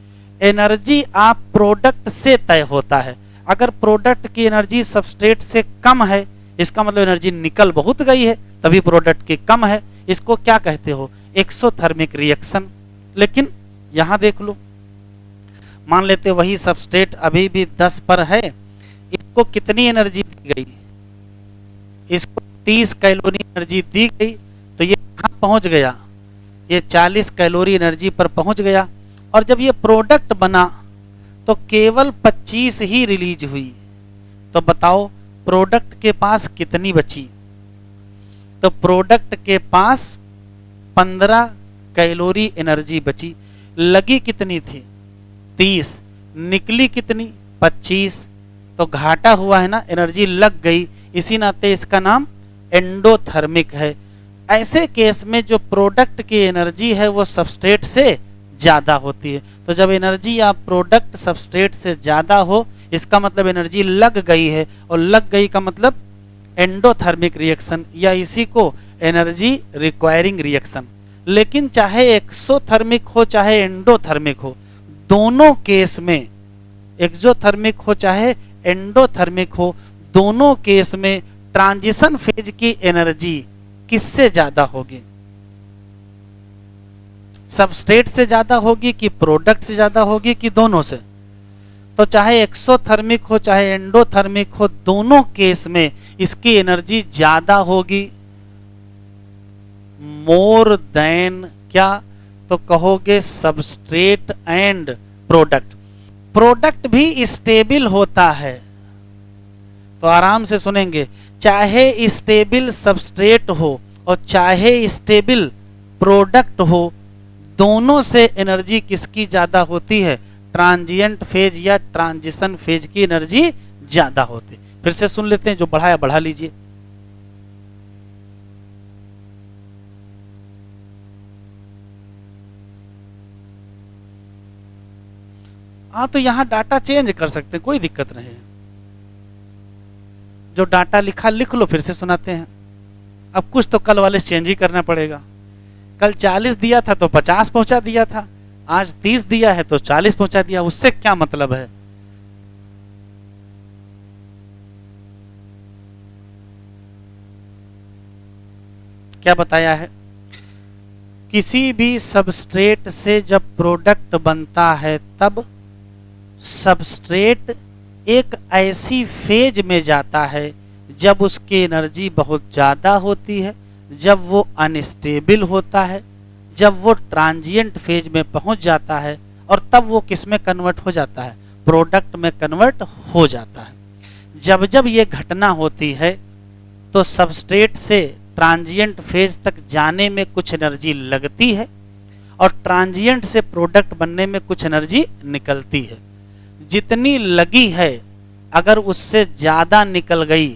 एनर्जी आप प्रोडक्ट से तय होता है। अगर प्रोडक्ट की एनर्जी सबस्ट्रेट से कम है इसका मतलब एनर्जी निकल बहुत गई है, तभी प्रोडक्ट की कम है। इसको क्या कहते हो, एक्सोथर्मिक रिएक्शन। लेकिन यहां देख लो, मान लेते वही सबस्ट्रेट अभी भी 10 पर है, इसको कितनी एनर्जी दी गई, इसको 30 कैलोरी एनर्जी दी गई, तो ये कहां पहुंच गया, ये 40 कैलोरी एनर्जी पर पहुंच गया। और जब ये प्रोडक्ट बना तो केवल 25 ही रिलीज हुई। तो बताओ प्रोडक्ट के पास कितनी बची, तो प्रोडक्ट के पास 15 कैलोरी एनर्जी बची। लगी कितनी थी 30, निकली कितनी 25, तो घाटा हुआ है ना, एनर्जी लग गई। इसी नाते इसका नाम एंडोथर्मिक है। ऐसे केस में जो प्रोडक्ट की एनर्जी है वो सबस्ट्रेट से ज्यादा होती है। तो जब एनर्जी या प्रोडक्ट सबस्ट्रेट से ज्यादा हो इसका मतलब एनर्जी लग गई है, और लग गई का मतलब एंडोथर्मिक रिएक्शन, या इसी को एनर्जी रिक्वायरिंग रिएक्शन। लेकिन चाहे एक्सोथर्मिक हो चाहे एंडोथर्मिक हो, दोनों केस में, एक्सोथर्मिक हो चाहे एंडोथर्मिक हो, दोनों केस में ट्रांजिशन फेज की एनर्जी किससे ज्यादा होगी, सबस्ट्रेट से ज्यादा होगी कि प्रोडक्ट से ज्यादा होगी कि दोनों से, तो चाहे एक्सोथर्मिक हो चाहे एंडोथर्मिक हो, दोनों केस में इसकी एनर्जी ज्यादा होगी, मोर देन क्या, तो कहोगे सबस्ट्रेट एंड प्रोडक्ट। प्रोडक्ट भी स्टेबल होता है, तो आराम से सुनेंगे, चाहे स्टेबल सबस्ट्रेट हो और चाहे स्टेबल प्रोडक्ट हो, दोनों से एनर्जी किसकी ज्यादा होती है, ट्रांजिएंट फेज या ट्रांजिशन फेज की एनर्जी ज्यादा होती। फिर से सुन लेते हैं, जो बढ़ाया बढ़ा लीजिए। हाँ, तो यहां डाटा चेंज कर सकते हैं, कोई दिक्कत नहीं है। जो डाटा लिखा लिख लो, फिर से सुनाते हैं। अब कुछ तो कल वाले चेंज ही करना पड़ेगा। कल 40 दिया था तो 50 पहुंचा दिया था, आज 30 दिया है तो 40 पहुंचा दिया, उससे क्या मतलब है। क्या बताया है, किसी भी सबस्ट्रेट से जब प्रोडक्ट बनता है तब सबस्ट्रेट एक ऐसी फेज में जाता है जब उसकी एनर्जी बहुत ज्यादा होती है, जब वो अनस्टेबल होता है, जब वो ट्रांजिएंट फेज में पहुंच जाता है, और तब वो किस में कन्वर्ट हो जाता है, प्रोडक्ट में कन्वर्ट हो जाता है। जब जब ये घटना होती है तो सबस्ट्रेट से ट्रांजिएंट फेज तक जाने में कुछ एनर्जी लगती है और ट्रांजिएंट से प्रोडक्ट बनने में कुछ एनर्जी निकलती है। जितनी लगी है अगर उससे ज्यादा निकल गई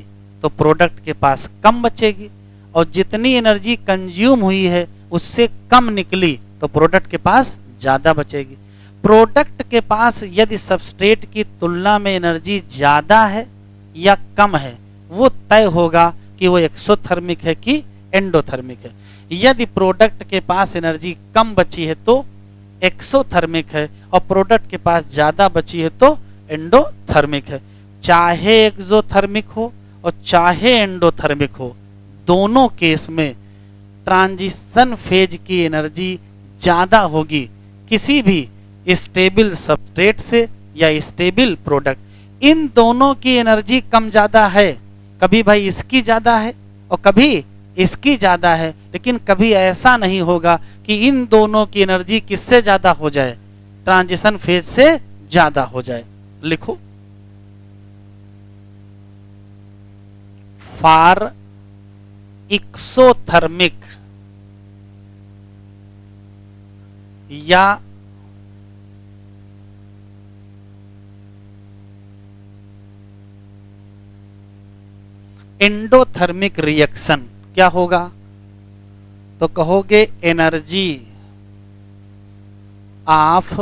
तो प्रोडक्ट के पास कम बचेगी, और जितनी एनर्जी कंज्यूम हुई है उससे कम निकली तो प्रोडक्ट के पास ज्यादा बचेगी। प्रोडक्ट के पास यदि सबस्ट्रेट की तुलना में एनर्जी ज्यादा है या कम है, वो तय होगा कि वो एक्सोथर्मिक है कि एंडोथर्मिक है। यदि प्रोडक्ट के पास एनर्जी कम बची है तो एक्सोथर्मिक है, और प्रोडक्ट के पास ज्यादा बची है तो एंडोथर्मिक है। चाहे एक्सोथर्मिक हो और चाहे एंडोथर्मिक हो, दोनों केस में ट्रांजिशन फेज की एनर्जी ज्यादा होगी किसी भी स्टेबल सबस्ट्रेट से या स्टेबल प्रोडक्ट। इन दोनों की एनर्जी कम ज्यादा है, कभी भाई इसकी ज्यादा है और कभी इसकी ज्यादा है, लेकिन कभी ऐसा नहीं होगा कि इन दोनों की एनर्जी किससे ज्यादा हो जाए, ट्रांजिशन फेज से ज्यादा हो जाए। लिखो, फॉर एक्सोथर्मिक या एंडोथर्मिक रिएक्शन क्या होगा, तो कहोगे energy of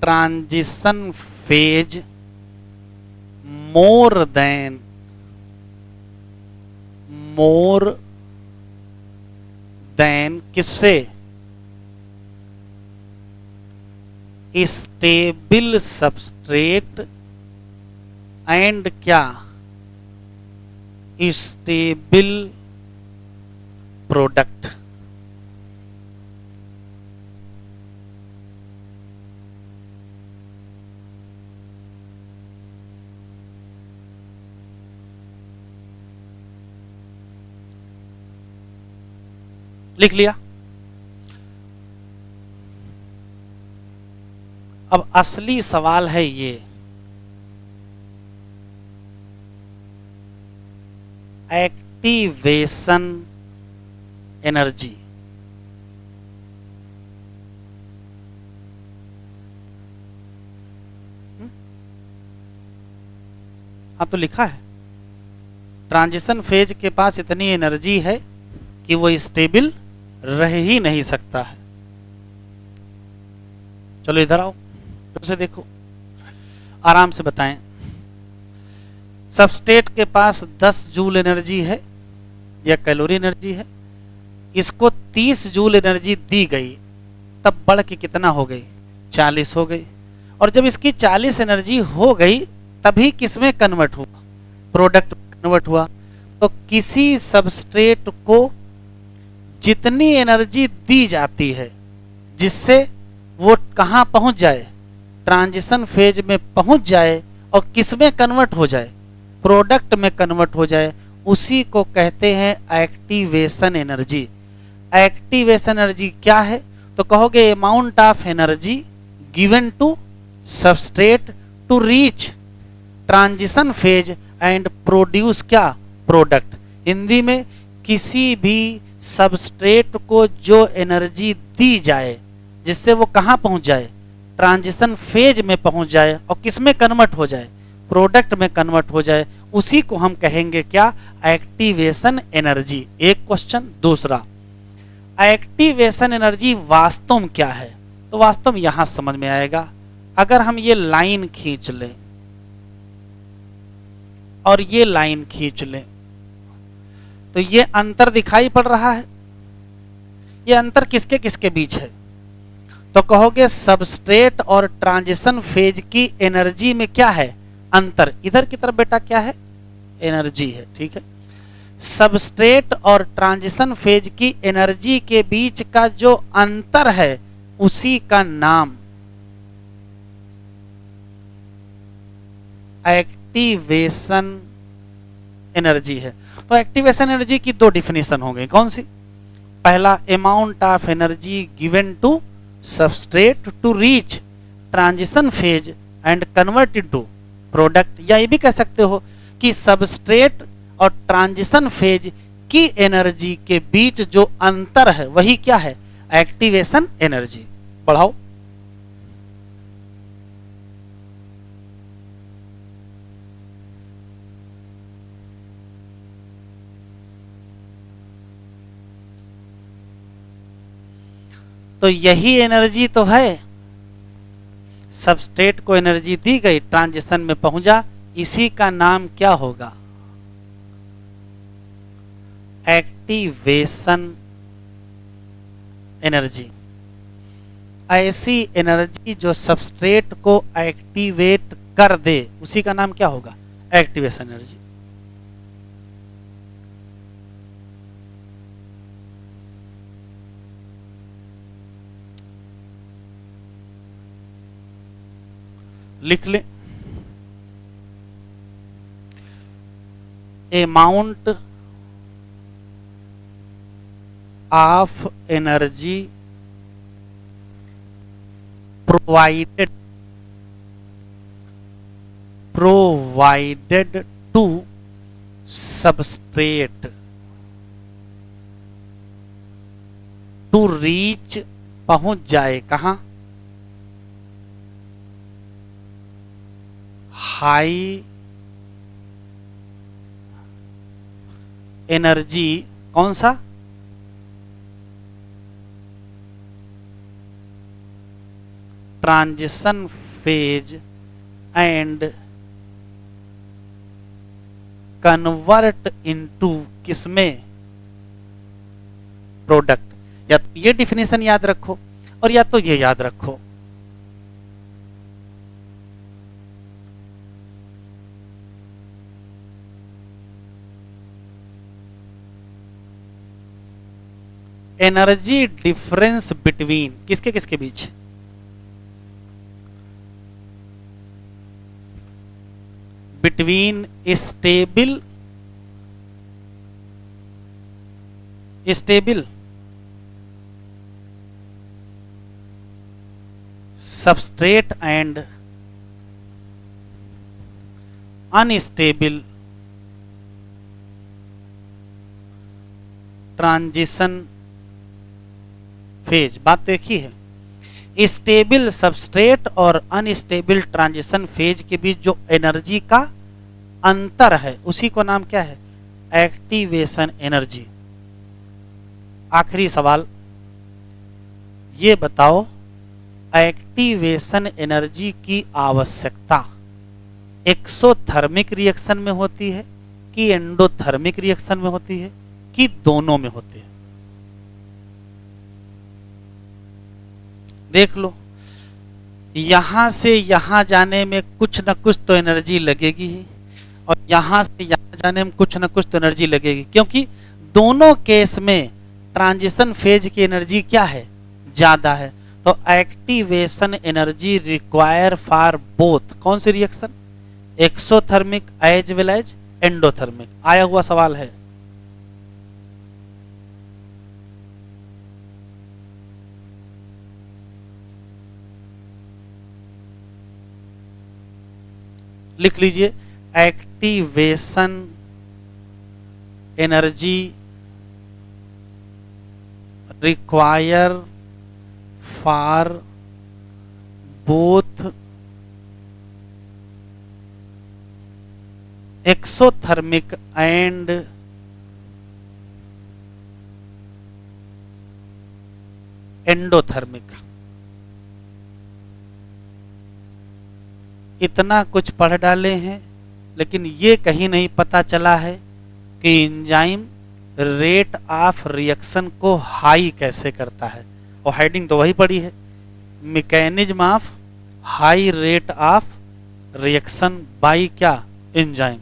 transition phase more than किससे, स्टेबल सबस्ट्रेट एंड क्या, स्टेबल प्रोडक्ट। लिख लिया। अब असली सवाल है ये, एक्टिवेशन एनर्जी। हाँ, तो लिखा है ट्रांजिशन फेज के पास इतनी एनर्जी है कि वो स्टेबल रह ही नहीं सकता है। चलो इधर आओ, फिर से देखो, आराम से बताएं। सबस्ट्रेट के पास 10 जूल एनर्जी है या कैलोरी एनर्जी है, इसको 30 जूल एनर्जी दी गई, तब बढ़ के कितना हो गई, 40 हो गई। और जब इसकी 40 एनर्जी हो गई तभी किसमें कन्वर्ट हुआ, प्रोडक्ट कन्वर्ट हुआ। तो किसी सबस्ट्रेट को जितनी एनर्जी दी जाती है, जिससे वो कहाँ पहुंच जाए, ट्रांजिशन फेज में पहुंच जाए और किस में कन्वर्ट हो जाए, प्रोडक्ट में कन्वर्ट हो जाए, उसी को कहते हैं एक्टिवेशन एनर्जी। एक्टिवेशन एनर्जी क्या है? तो कहोगे amount of energy given to substrate to reach transition phase and produce क्या, प्रोडक्ट। हिंदी में किसी भी सबस्ट्रेट को जो एनर्जी दी जाए जिससे वो कहाँ पहुंच जाए, ट्रांजिशन फेज में पहुंच जाए और किस में कन्वर्ट हो जाए, प्रोडक्ट में कन्वर्ट हो जाए, उसी को हम कहेंगे क्या, एक्टिवेशन एनर्जी। एक क्वेश्चन। दूसरा, एक्टिवेशन एनर्जी वास्तव में क्या है? तो वास्तव में यहां समझ में आएगा। अगर हम ये लाइन खींच लें और ये लाइन खींच लें तो ये अंतर दिखाई पड़ रहा है। ये अंतर किसके किसके बीच है? तो कहोगे सबस्ट्रेट और ट्रांजिशन फेज की एनर्जी में क्या है, अंतर। इधर की तरफ बेटा क्या है, एनर्जी है, ठीक है। सबस्ट्रेट और ट्रांजिशन फेज की एनर्जी के बीच का जो अंतर है उसी का नाम एक्टिवेशन एनर्जी है। तो एक्टिवेशन एनर्जी की दो डिफिनेशन हो गई, कौन सी? पहला, amount of energy given to substrate to reach transition phase and convert into product. या ये भी कह सकते हो कि सबस्ट्रेट और ट्रांजिशन फेज की एनर्जी के बीच जो अंतर है वही क्या है, एक्टिवेशन एनर्जी। बढ़ाओ। तो यही एनर्जी तो है, सबस्ट्रेट को एनर्जी दी गई, ट्रांजिशन में पहुंचा, इसी का नाम क्या होगा, एक्टिवेशन एनर्जी। ऐसी एनर्जी जो सबस्ट्रेट को एक्टिवेट कर दे उसी का नाम क्या होगा, एक्टिवेशन एनर्जी। लिख ले, amount of energy provided to substrate to reach, पहुंच जाए कहां, हाई एनर्जी, कौन सा, transition phase and convert into किसमें, प्रोडक्ट। या तो ये डिफिनेशन याद रखो और या तो ये याद रखो। एनर्जी डिफरेंस बिटवीन किसके किसके बीच, between stable substrate and unstable transition phase. बात तो एक ही है। स्टेबल सबस्ट्रेट और अनस्टेबल ट्रांजिशन फेज के बीच जो एनर्जी का अंतर है उसी को नाम क्या है, एक्टिवेशन एनर्जी। आखिरी सवाल, ये बताओ एक्टिवेशन एनर्जी की आवश्यकता एक्सोथर्मिक रिएक्शन में होती है कि एंडोथर्मिक रिएक्शन में होती है कि दोनों में होती है? देख लो, यहां से यहां जाने में कुछ ना कुछ तो एनर्जी लगेगी ही और यहां से यहां जाने में कुछ ना कुछ तो एनर्जी लगेगी, क्योंकि दोनों केस में ट्रांजिशन फेज की एनर्जी क्या है, ज्यादा है। तो activation energy require for both कौन सी reaction, exothermic as well as endothermic. आया हुआ सवाल है। लिख लीजिए, activation energy require for both exothermic and endothermic. इतना कुछ पढ़ डाले हैं, लेकिन ये कहीं नहीं पता चला है कि एंजाइम रेट ऑफ रिएक्शन को हाई कैसे करता है। और हेडिंग तो वही पड़ी है, mechanism of high rate of reaction by क्या, एंजाइम।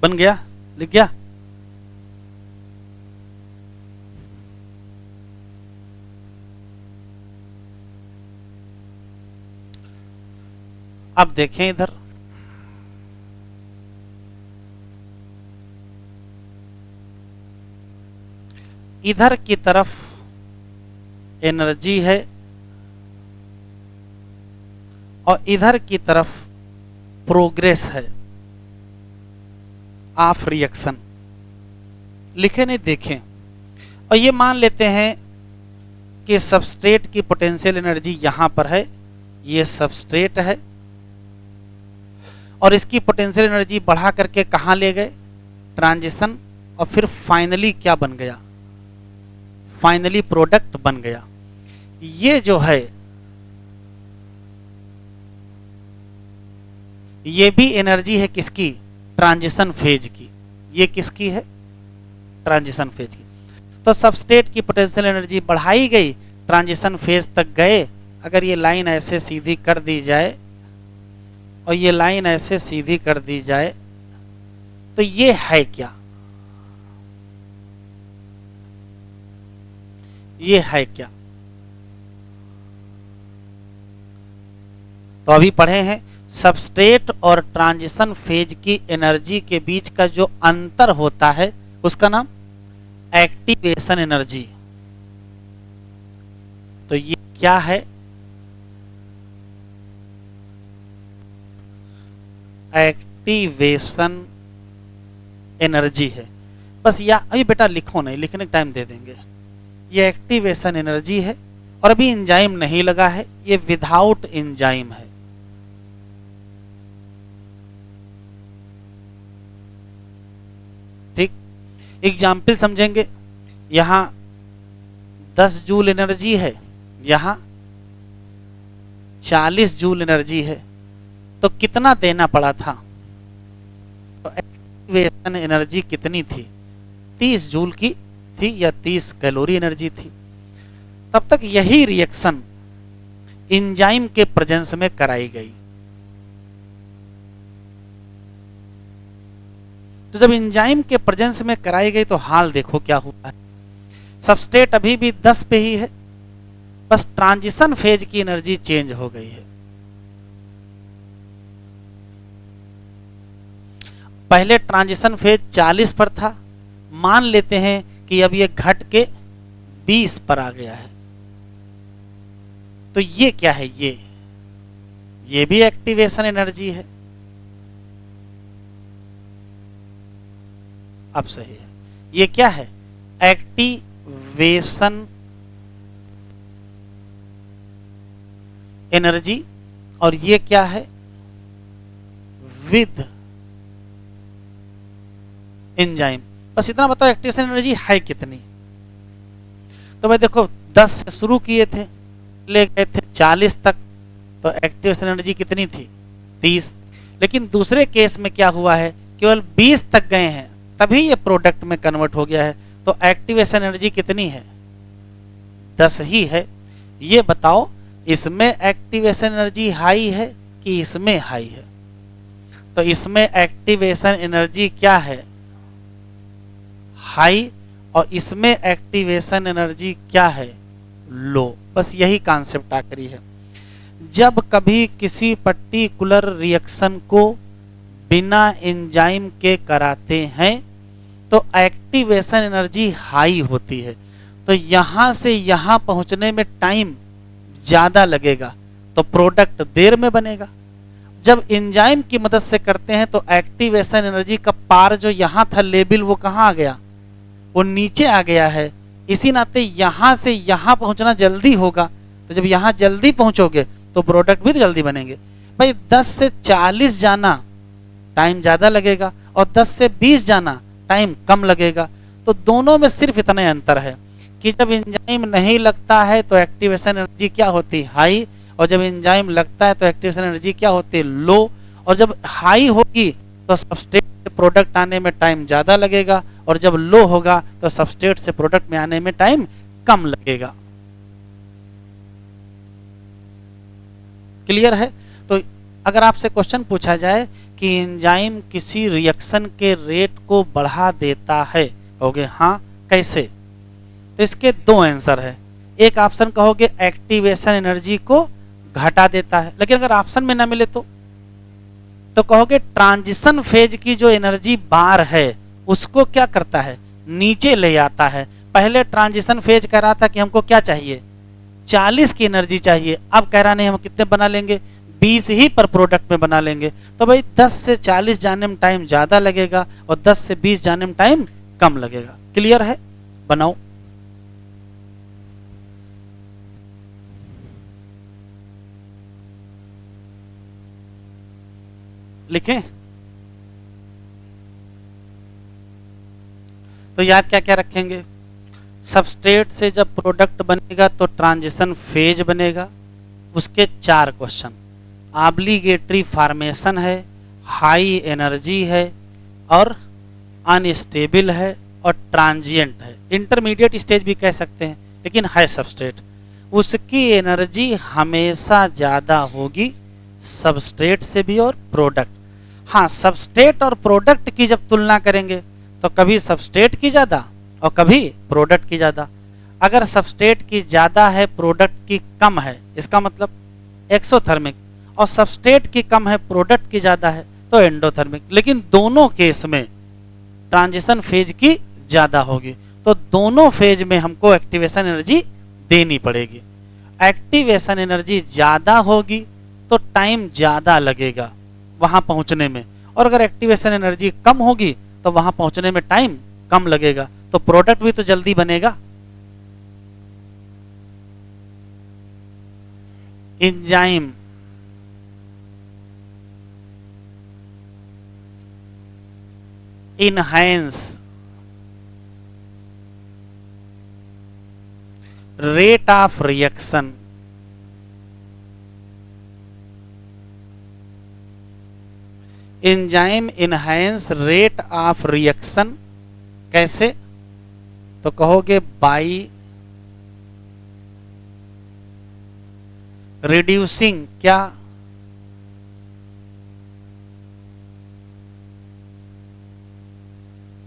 बन गया, लिख गया। अब देखें इधर, इधर की तरफ एनर्जी है और इधर की तरफ प्रोग्रेस है ऑफ रिएक्शन। लिखे नहीं, देखें। और ये मान लेते हैं कि सबस्ट्रेट की पोटेंशियल एनर्जी यहां पर है, ये सबस्ट्रेट है और इसकी पोटेंशियल एनर्जी बढ़ा करके कहां ले गए, ट्रांजिशन, और फिर फाइनली क्या बन गया, फाइनली प्रोडक्ट बन गया। ये जो है ये भी एनर्जी है किसकी, ट्रांजिशन फेज की। ये किसकी है, ट्रांजिशन फेज की। तो सबस्ट्रेट की पोटेंशियल एनर्जी बढ़ाई गई, ट्रांजिशन फेज तक गए। अगर ये लाइन ऐसे सीधी कर दी जाए और ये लाइन ऐसे सीधी कर दी जाए तो ये है क्या, ये है क्या। तो अभी पढ़े हैं सबस्ट्रेट और ट्रांजिशन फेज की एनर्जी के बीच का जो अंतर होता है उसका नाम एक्टिवेशन एनर्जी। तो ये क्या है, एक्टिवेशन एनर्जी है। बस या अभी बेटा लिखो नहीं, लिखने का टाइम दे देंगे। ये एक्टिवेशन एनर्जी है और अभी एंजाइम नहीं लगा है, ये विदाउट एंजाइम है। ठीक, एग्जाम्पल समझेंगे। यहां 10 जूल एनर्जी है, यहां 40 जूल एनर्जी है, तो कितना देना पड़ा था, तो एक्टिवेशन एनर्जी कितनी थी, 30 जूल की थी या 30 कैलोरी एनर्जी थी। तब तक यही रिएक्शन एंजाइम के प्रेजेंस में कराई गई। तो जब एंजाइम के प्रेजेंस में कराई गई तो हाल देखो क्या हुआ है। सबस्ट्रेट अभी भी 10 पे ही है, बस ट्रांजिशन फेज की एनर्जी चेंज हो गई है। पहले ट्रांजिशन फेज 40 पर था, मान लेते हैं कि अब ये घट के 20 पर आ गया है। तो ये क्या है, ये भी एक्टिवेशन एनर्जी है। अब सही है, ये क्या है, एक्टिवेशन एनर्जी, और ये क्या है, विद एंजाइम। बस इतना बताओ एक्टिवेशन एनर्जी है कितनी। तो भाई देखो 10 से शुरू किए थे, ले गए थे 40 तक, तो एक्टिवेशन एनर्जी कितनी थी, 30। लेकिन दूसरे केस में क्या हुआ है, केवल 20 तक गए हैं, तभी ये प्रोडक्ट में कन्वर्ट हो गया है। तो एक्टिवेशन एनर्जी कितनी है, 10 ही है। ये बताओ इसमें एक्टिवेशन एनर्जी हाई है कि इसमें हाई है। तो इसमें एक्टिवेशन एनर्जी क्या है, हाई, और इसमें एक्टिवेशन एनर्जी क्या है, लो। बस यही कॉन्सेप्ट आखिरी है। जब कभी किसी पर्टिकुलर रिएक्शन को बिना एंजाइम के कराते हैं तो एक्टिवेशन एनर्जी हाई होती है, तो यहां से यहां पहुंचने में टाइम ज्यादा लगेगा, तो प्रोडक्ट देर में बनेगा। जब एंजाइम की मदद से करते हैं तो एक्टिवेशन एनर्जी का पार जो यहां था लेवल, वो कहां आ गया, वो नीचे आ गया है। इसी नाते यहां से यहां पहुंचना जल्दी होगा, तो जब यहां जल्दी पहुंचोगे तो प्रोडक्ट भी तो जल्दी बनेंगे। भाई 10 से 40 जाना टाइम ज्यादा लगेगा और 10 से 20 जाना टाइम कम लगेगा। तो दोनों में सिर्फ इतना अंतर है कि जब एंजाइम नहीं लगता है तो एक्टिवेशन एनर्जी क्या होती है, हाई, और जब एंजाइम लगता है तो एक्टिवेशन एनर्जी क्या होती है, लो। और जब हाई होगी तो सबस्ट्रेट से प्रोडक्ट आने में टाइम ज्यादा लगेगा, और जब लो होगा तो सबस्ट्रेट से प्रोडक्ट में आने में टाइम कम लगेगा। क्लियर है? तो अगर आपसे क्वेश्चन पूछा जाए कि एंजाइम किसी रिएक्शन के रेट को बढ़ा देता है, कहोगे हाँ, कैसे? तो इसके दो आंसर है। एक ऑप्शन कहोगे एक्टिवेशन एनर्जी को घटा देता है, लेकिन अगर ऑप्शन में ना मिले तो कहोगे ट्रांजिशन फेज की जो एनर्जी बार है उसको क्या करता है, नीचे ले आता है। पहले ट्रांजिशन फेज कह रहा था कि हमको क्या चाहिए, 40 की एनर्जी चाहिए, अब कह रहा नहीं हम कितने बना लेंगे, 20 ही पर प्रोडक्ट में बना लेंगे। तो भाई 10 से 40 जाने में टाइम ज्यादा लगेगा और 10 से 20 जाने में टाइम कम लगेगा। क्लियर है? बनाओ। लिखें? तो याद क्या क्या रखेंगे, सबस्ट्रेट से जब प्रोडक्ट बनेगा तो ट्रांजिशन फेज बनेगा, उसके 4 क्वेश्चन, ऑब्लिगेटरी फॉर्मेशन है, हाई एनर्जी है और अनस्टेबल है और ट्रांजिएंट है, इंटरमीडिएट स्टेज भी कह सकते हैं, लेकिन है सबस्ट्रेट। उसकी एनर्जी हमेशा ज़्यादा होगी सबस्ट्रेट से भी और प्रोडक्ट। हाँ, सबस्ट्रेट और प्रोडक्ट की जब तुलना करेंगे तो कभी सबस्ट्रेट की ज़्यादा और कभी प्रोडक्ट की ज़्यादा। अगर सबस्ट्रेट की ज़्यादा है प्रोडक्ट की कम है, इसका मतलब एक्सोथर्मिक, और सबस्ट्रेट की कम है प्रोडक्ट की ज़्यादा है तो एंडोथर्मिक। लेकिन दोनों केस में ट्रांजिशन फेज की ज़्यादा होगी, तो दोनों फेज में हमको एक्टिवेशन एनर्जी देनी पड़ेगी। एक्टिवेशन एनर्जी ज़्यादा होगी तो टाइम ज़्यादा लगेगा वहाँ पहुँचने में, और अगर एक्टिवेशन एनर्जी कम होगी तो वहाँ पहुँचने में टाइम कम लगेगा, तो प्रोडक्ट भी तो जल्दी बनेगा। Enzyme enhance rate of reaction, enzyme enhance rate of reaction कैसे? तो कहोगे बाई रिड्यूसिंग क्या,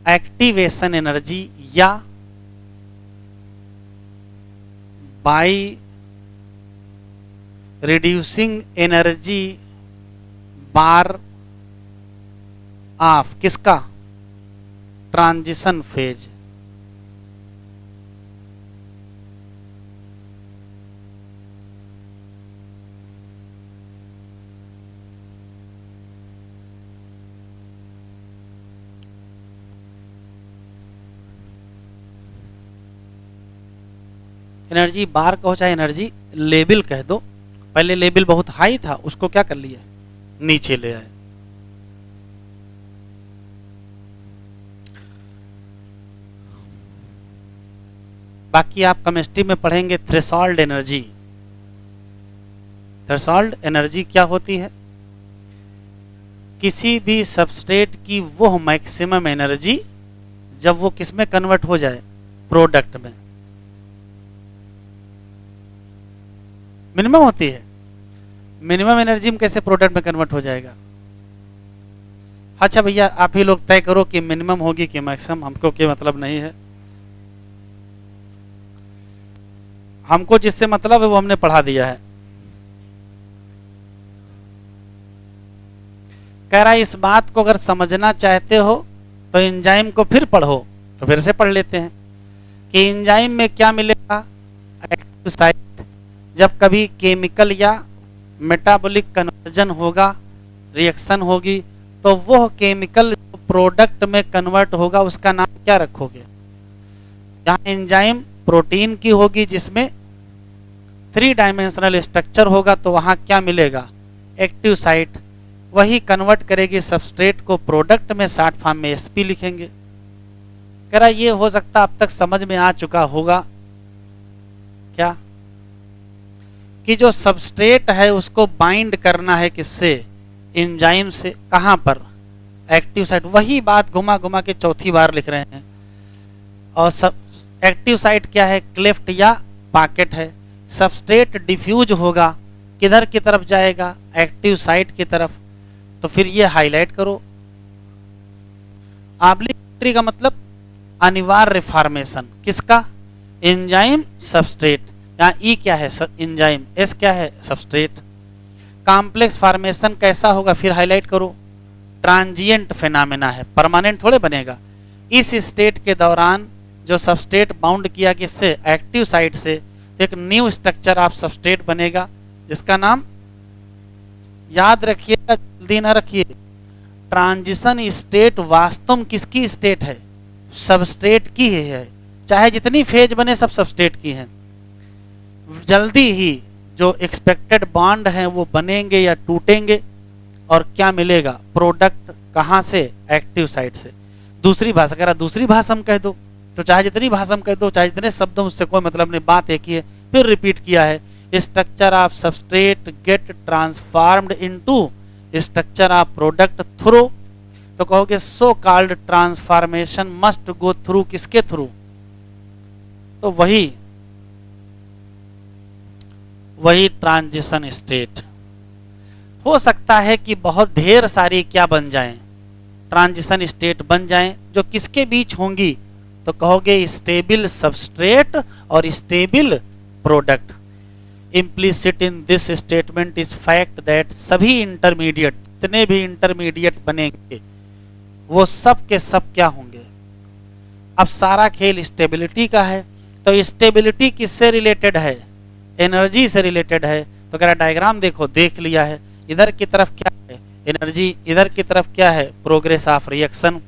एक्टिवेशन एनर्जी, या by reducing energy bar of किसका, ट्रांजिशन फेज। एनर्जी बार कहो चाहे एनर्जी लेवल कह दो, पहले लेवल बहुत हाई था उसको क्या कर लिया, नीचे ले आए। बाकी आप केमिस्ट्री में पढ़ेंगे थ्रेशोल्ड एनर्जी। थ्रेशोल्ड एनर्जी क्या होती है, किसी भी सबस्ट्रेट की वो मैक्सिमम एनर्जी जब वो किस में कन्वर्ट हो जाए, प्रोडक्ट में। मिनिमम होती है, मिनिमम एनर्जी में कैसे प्रोडक्ट में कन्वर्ट हो जाएगा, अच्छा भैया आप ही लोग तय करो कि मिनिमम होगी कि मैक्सिमम, हमको कोई मतलब नहीं है। हमको जिससे मतलब है वो हमने पढ़ा दिया है। कह रहा है इस बात को अगर समझना चाहते हो तो एंजाइम को फिर पढ़ो। तो फिर से पढ़ लेते हैं कि एंजाइम में क्या मिलेगा, एक्टिव साइट। जब कभी केमिकल या मेटाबॉलिक कन्वर्जन होगा, रिएक्शन होगी, तो वह केमिकल प्रोडक्ट में कन्वर्ट होगा, उसका नाम क्या रखोगे। यहाँ एंजाइम प्रोटीन की होगी जिसमें 3 डायमेंशनल स्ट्रक्चर होगा, तो वहाँ क्या मिलेगा, एक्टिव साइट। वही कन्वर्ट करेगी सबस्ट्रेट को प्रोडक्ट में, शॉर्ट फॉर्म में एसपी लिखेंगे। कह रहा ये हो सकता अब तक समझ में आ चुका होगा क्या, कि जो सबस्ट्रेट है उसको बाइंड करना है किससे, एंजाइम से। कहां पर, एक्टिव साइट। वही बात घुमा घुमा के चौथी बार लिख रहे हैं। और सब एक्टिव साइट क्या है, क्लेफ्ट या पॉकेट है। सबस्ट्रेट डिफ्यूज होगा, किधर की तरफ जाएगा, एक्टिव साइट की तरफ। तो फिर ये हाईलाइट करो। ऑब्लिक का मतलब अनिवार्य फॉर्मेशन किसका, एंजाइम सबस्ट्रेट। यहाँ ई क्या है, एंजाइम, एस क्या है, सबस्ट्रेट। कॉम्प्लेक्स फॉर्मेशन कैसा होगा, फिर हाईलाइट करो, ट्रांजिएंट फिनोमेना है, परमानेंट थोड़े बनेगा। इस स्टेट के दौरान जो सबस्ट्रेट बाउंड किया किससे, एक्टिव साइट से, तो एक न्यू स्ट्रक्चर ऑफ सबस्ट्रेट बनेगा जिसका नाम याद रखिएगा, जल्दी ना रखिए। ट्रांजिशन स्टेट वास्तव में किसकी स्टेट है, सबस्ट्रेट की है। चाहे जितनी फेज बने सब सबस्ट्रेट की हैं। जल्दी ही जो एक्सपेक्टेड बॉन्ड हैं वो बनेंगे या टूटेंगे, और क्या मिलेगा, प्रोडक्ट। कहां से, एक्टिव साइट से। दूसरी भाषा, कह रहा दूसरी भाषा में कह दो, तो चाहे जितनी भाषा में कह दो, चाहे जितने शब्दों, उससे कोई मतलब नहीं, बात एक ही है। फिर रिपीट किया है, structure of substrate get transformed into structure of product through. तो कहोगे so called transformation must go through, किसके थ्रू, तो वही ट्रांजिशन स्टेट। हो सकता है कि बहुत ढेर सारी क्या बन जाएं, ट्रांजिशन स्टेट बन जाएं, जो किसके बीच होंगी, तो कहोगे स्टेबल सबस्ट्रेट और stable product. Implicit in this statement is fact that सभी इंटरमीडिएट, जितने भी इंटरमीडिएट बनेंगे वो सब के सब क्या होंगे। अब सारा खेल स्टेबिलिटी का है, तो स्टेबिलिटी किससे रिलेटेड है, एनर्जी से रिलेटेड है। तो कह रहा डायग्राम देखो, देख लिया है, इधर की तरफ क्या है, एनर्जी, इधर की तरफ क्या है, progress of reaction.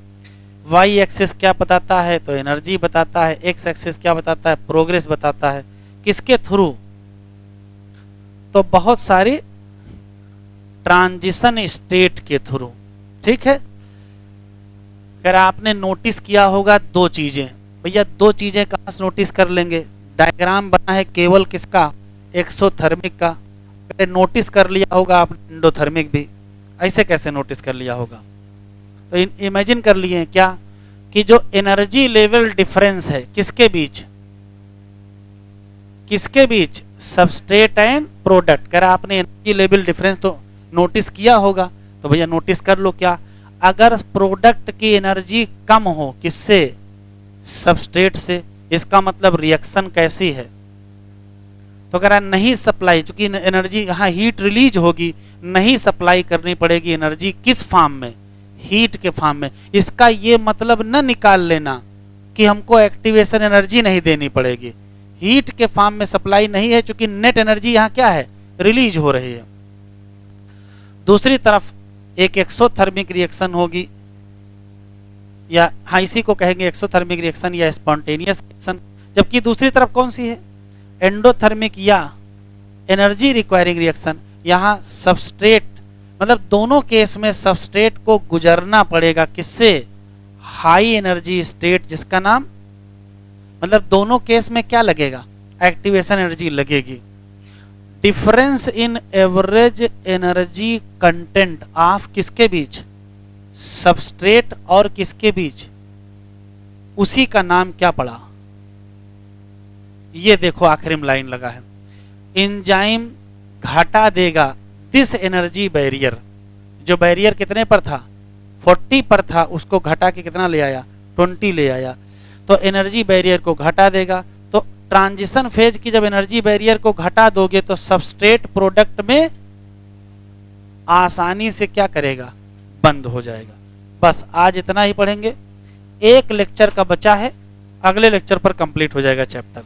Y axis क्या बताता है, तो एनर्जी बताता है। एक्स एक्सिस क्या बताता है, प्रोग्रेस बताता है। किसके थ्रू, तो बहुत सारी ट्रांजिशन स्टेट के थ्रू। ठीक है, कह रहा आपने नोटिस किया होगा 2 चीजें। भैया 2 चीजें कहां से नोटिस कर लेंगे, डायग्राम बना है केवल किसका, एक्सोथर्मिक का। नोटिस कर लिया होगा आपने एंडोथर्मिक भी, ऐसे कैसे नोटिस कर लिया होगा, तो इमेजिन कर लिए क्या, कि जो एनर्जी लेवल डिफरेंस है किसके बीच, सबस्ट्रेट एंड प्रोडक्ट। कह रहा आपने एनर्जी लेवल डिफरेंस तो नोटिस किया होगा, तो भैया नोटिस कर लो क्या, अगर प्रोडक्ट की एनर्जी कम हो किससे, सबस्ट्रेट से, इसका मतलब रिएक्शन कैसी है, तो कह रहा नहीं सप्लाई, चूंकि एनर्जी यहाँ हीट रिलीज होगी, नहीं सप्लाई करनी पड़ेगी एनर्जी, किस फॉर्म में, हीट के फॉर्म में। इसका ये मतलब न निकाल लेना कि हमको एक्टिवेशन एनर्जी नहीं देनी पड़ेगी, हीट के फॉर्म में सप्लाई नहीं है, चूंकि नेट एनर्जी यहाँ क्या है, रिलीज हो रही है। दूसरी तरफ एक एक्सोथर्मिक रिएक्शन होगी, या हाँ इसी को कहेंगे एक्सोथर्मिक रिएक्शन या स्पॉन्टेनियस रिएक्शन। जबकि दूसरी तरफ कौन सी है, एंडोथर्मिक या एनर्जी रिक्वायरिंग रिएक्शन। यहाँ सबस्ट्रेट, मतलब दोनों केस में सबस्ट्रेट को गुजरना पड़ेगा किससे, हाई एनर्जी स्टेट, जिसका नाम, मतलब दोनों केस में क्या लगेगा, एक्टिवेशन एनर्जी लगेगी। Difference in average energy content of किसके बीच, सबस्ट्रेट और किसके बीच, उसी का नाम क्या पड़ा, ये देखो आखिरी में लाइन लगा है, एंजाइम घटा देगा दिस एनर्जी बैरियर। जो बैरियर कितने पर था, 40 पर था उसको घटा के कितना ले आया, 20 ले आया, तो एनर्जी बैरियर को घटा देगा। तो ट्रांजिशन फेज की जब एनर्जी बैरियर को घटा दोगे तो सबस्ट्रेट प्रोडक्ट में आसानी से क्या करेगा, बंद हो जाएगा। बस आज इतना ही पढ़ेंगे, एक लेक्चर का बचा है, अगले लेक्चर पर कंप्लीट हो जाएगा चैप्टर।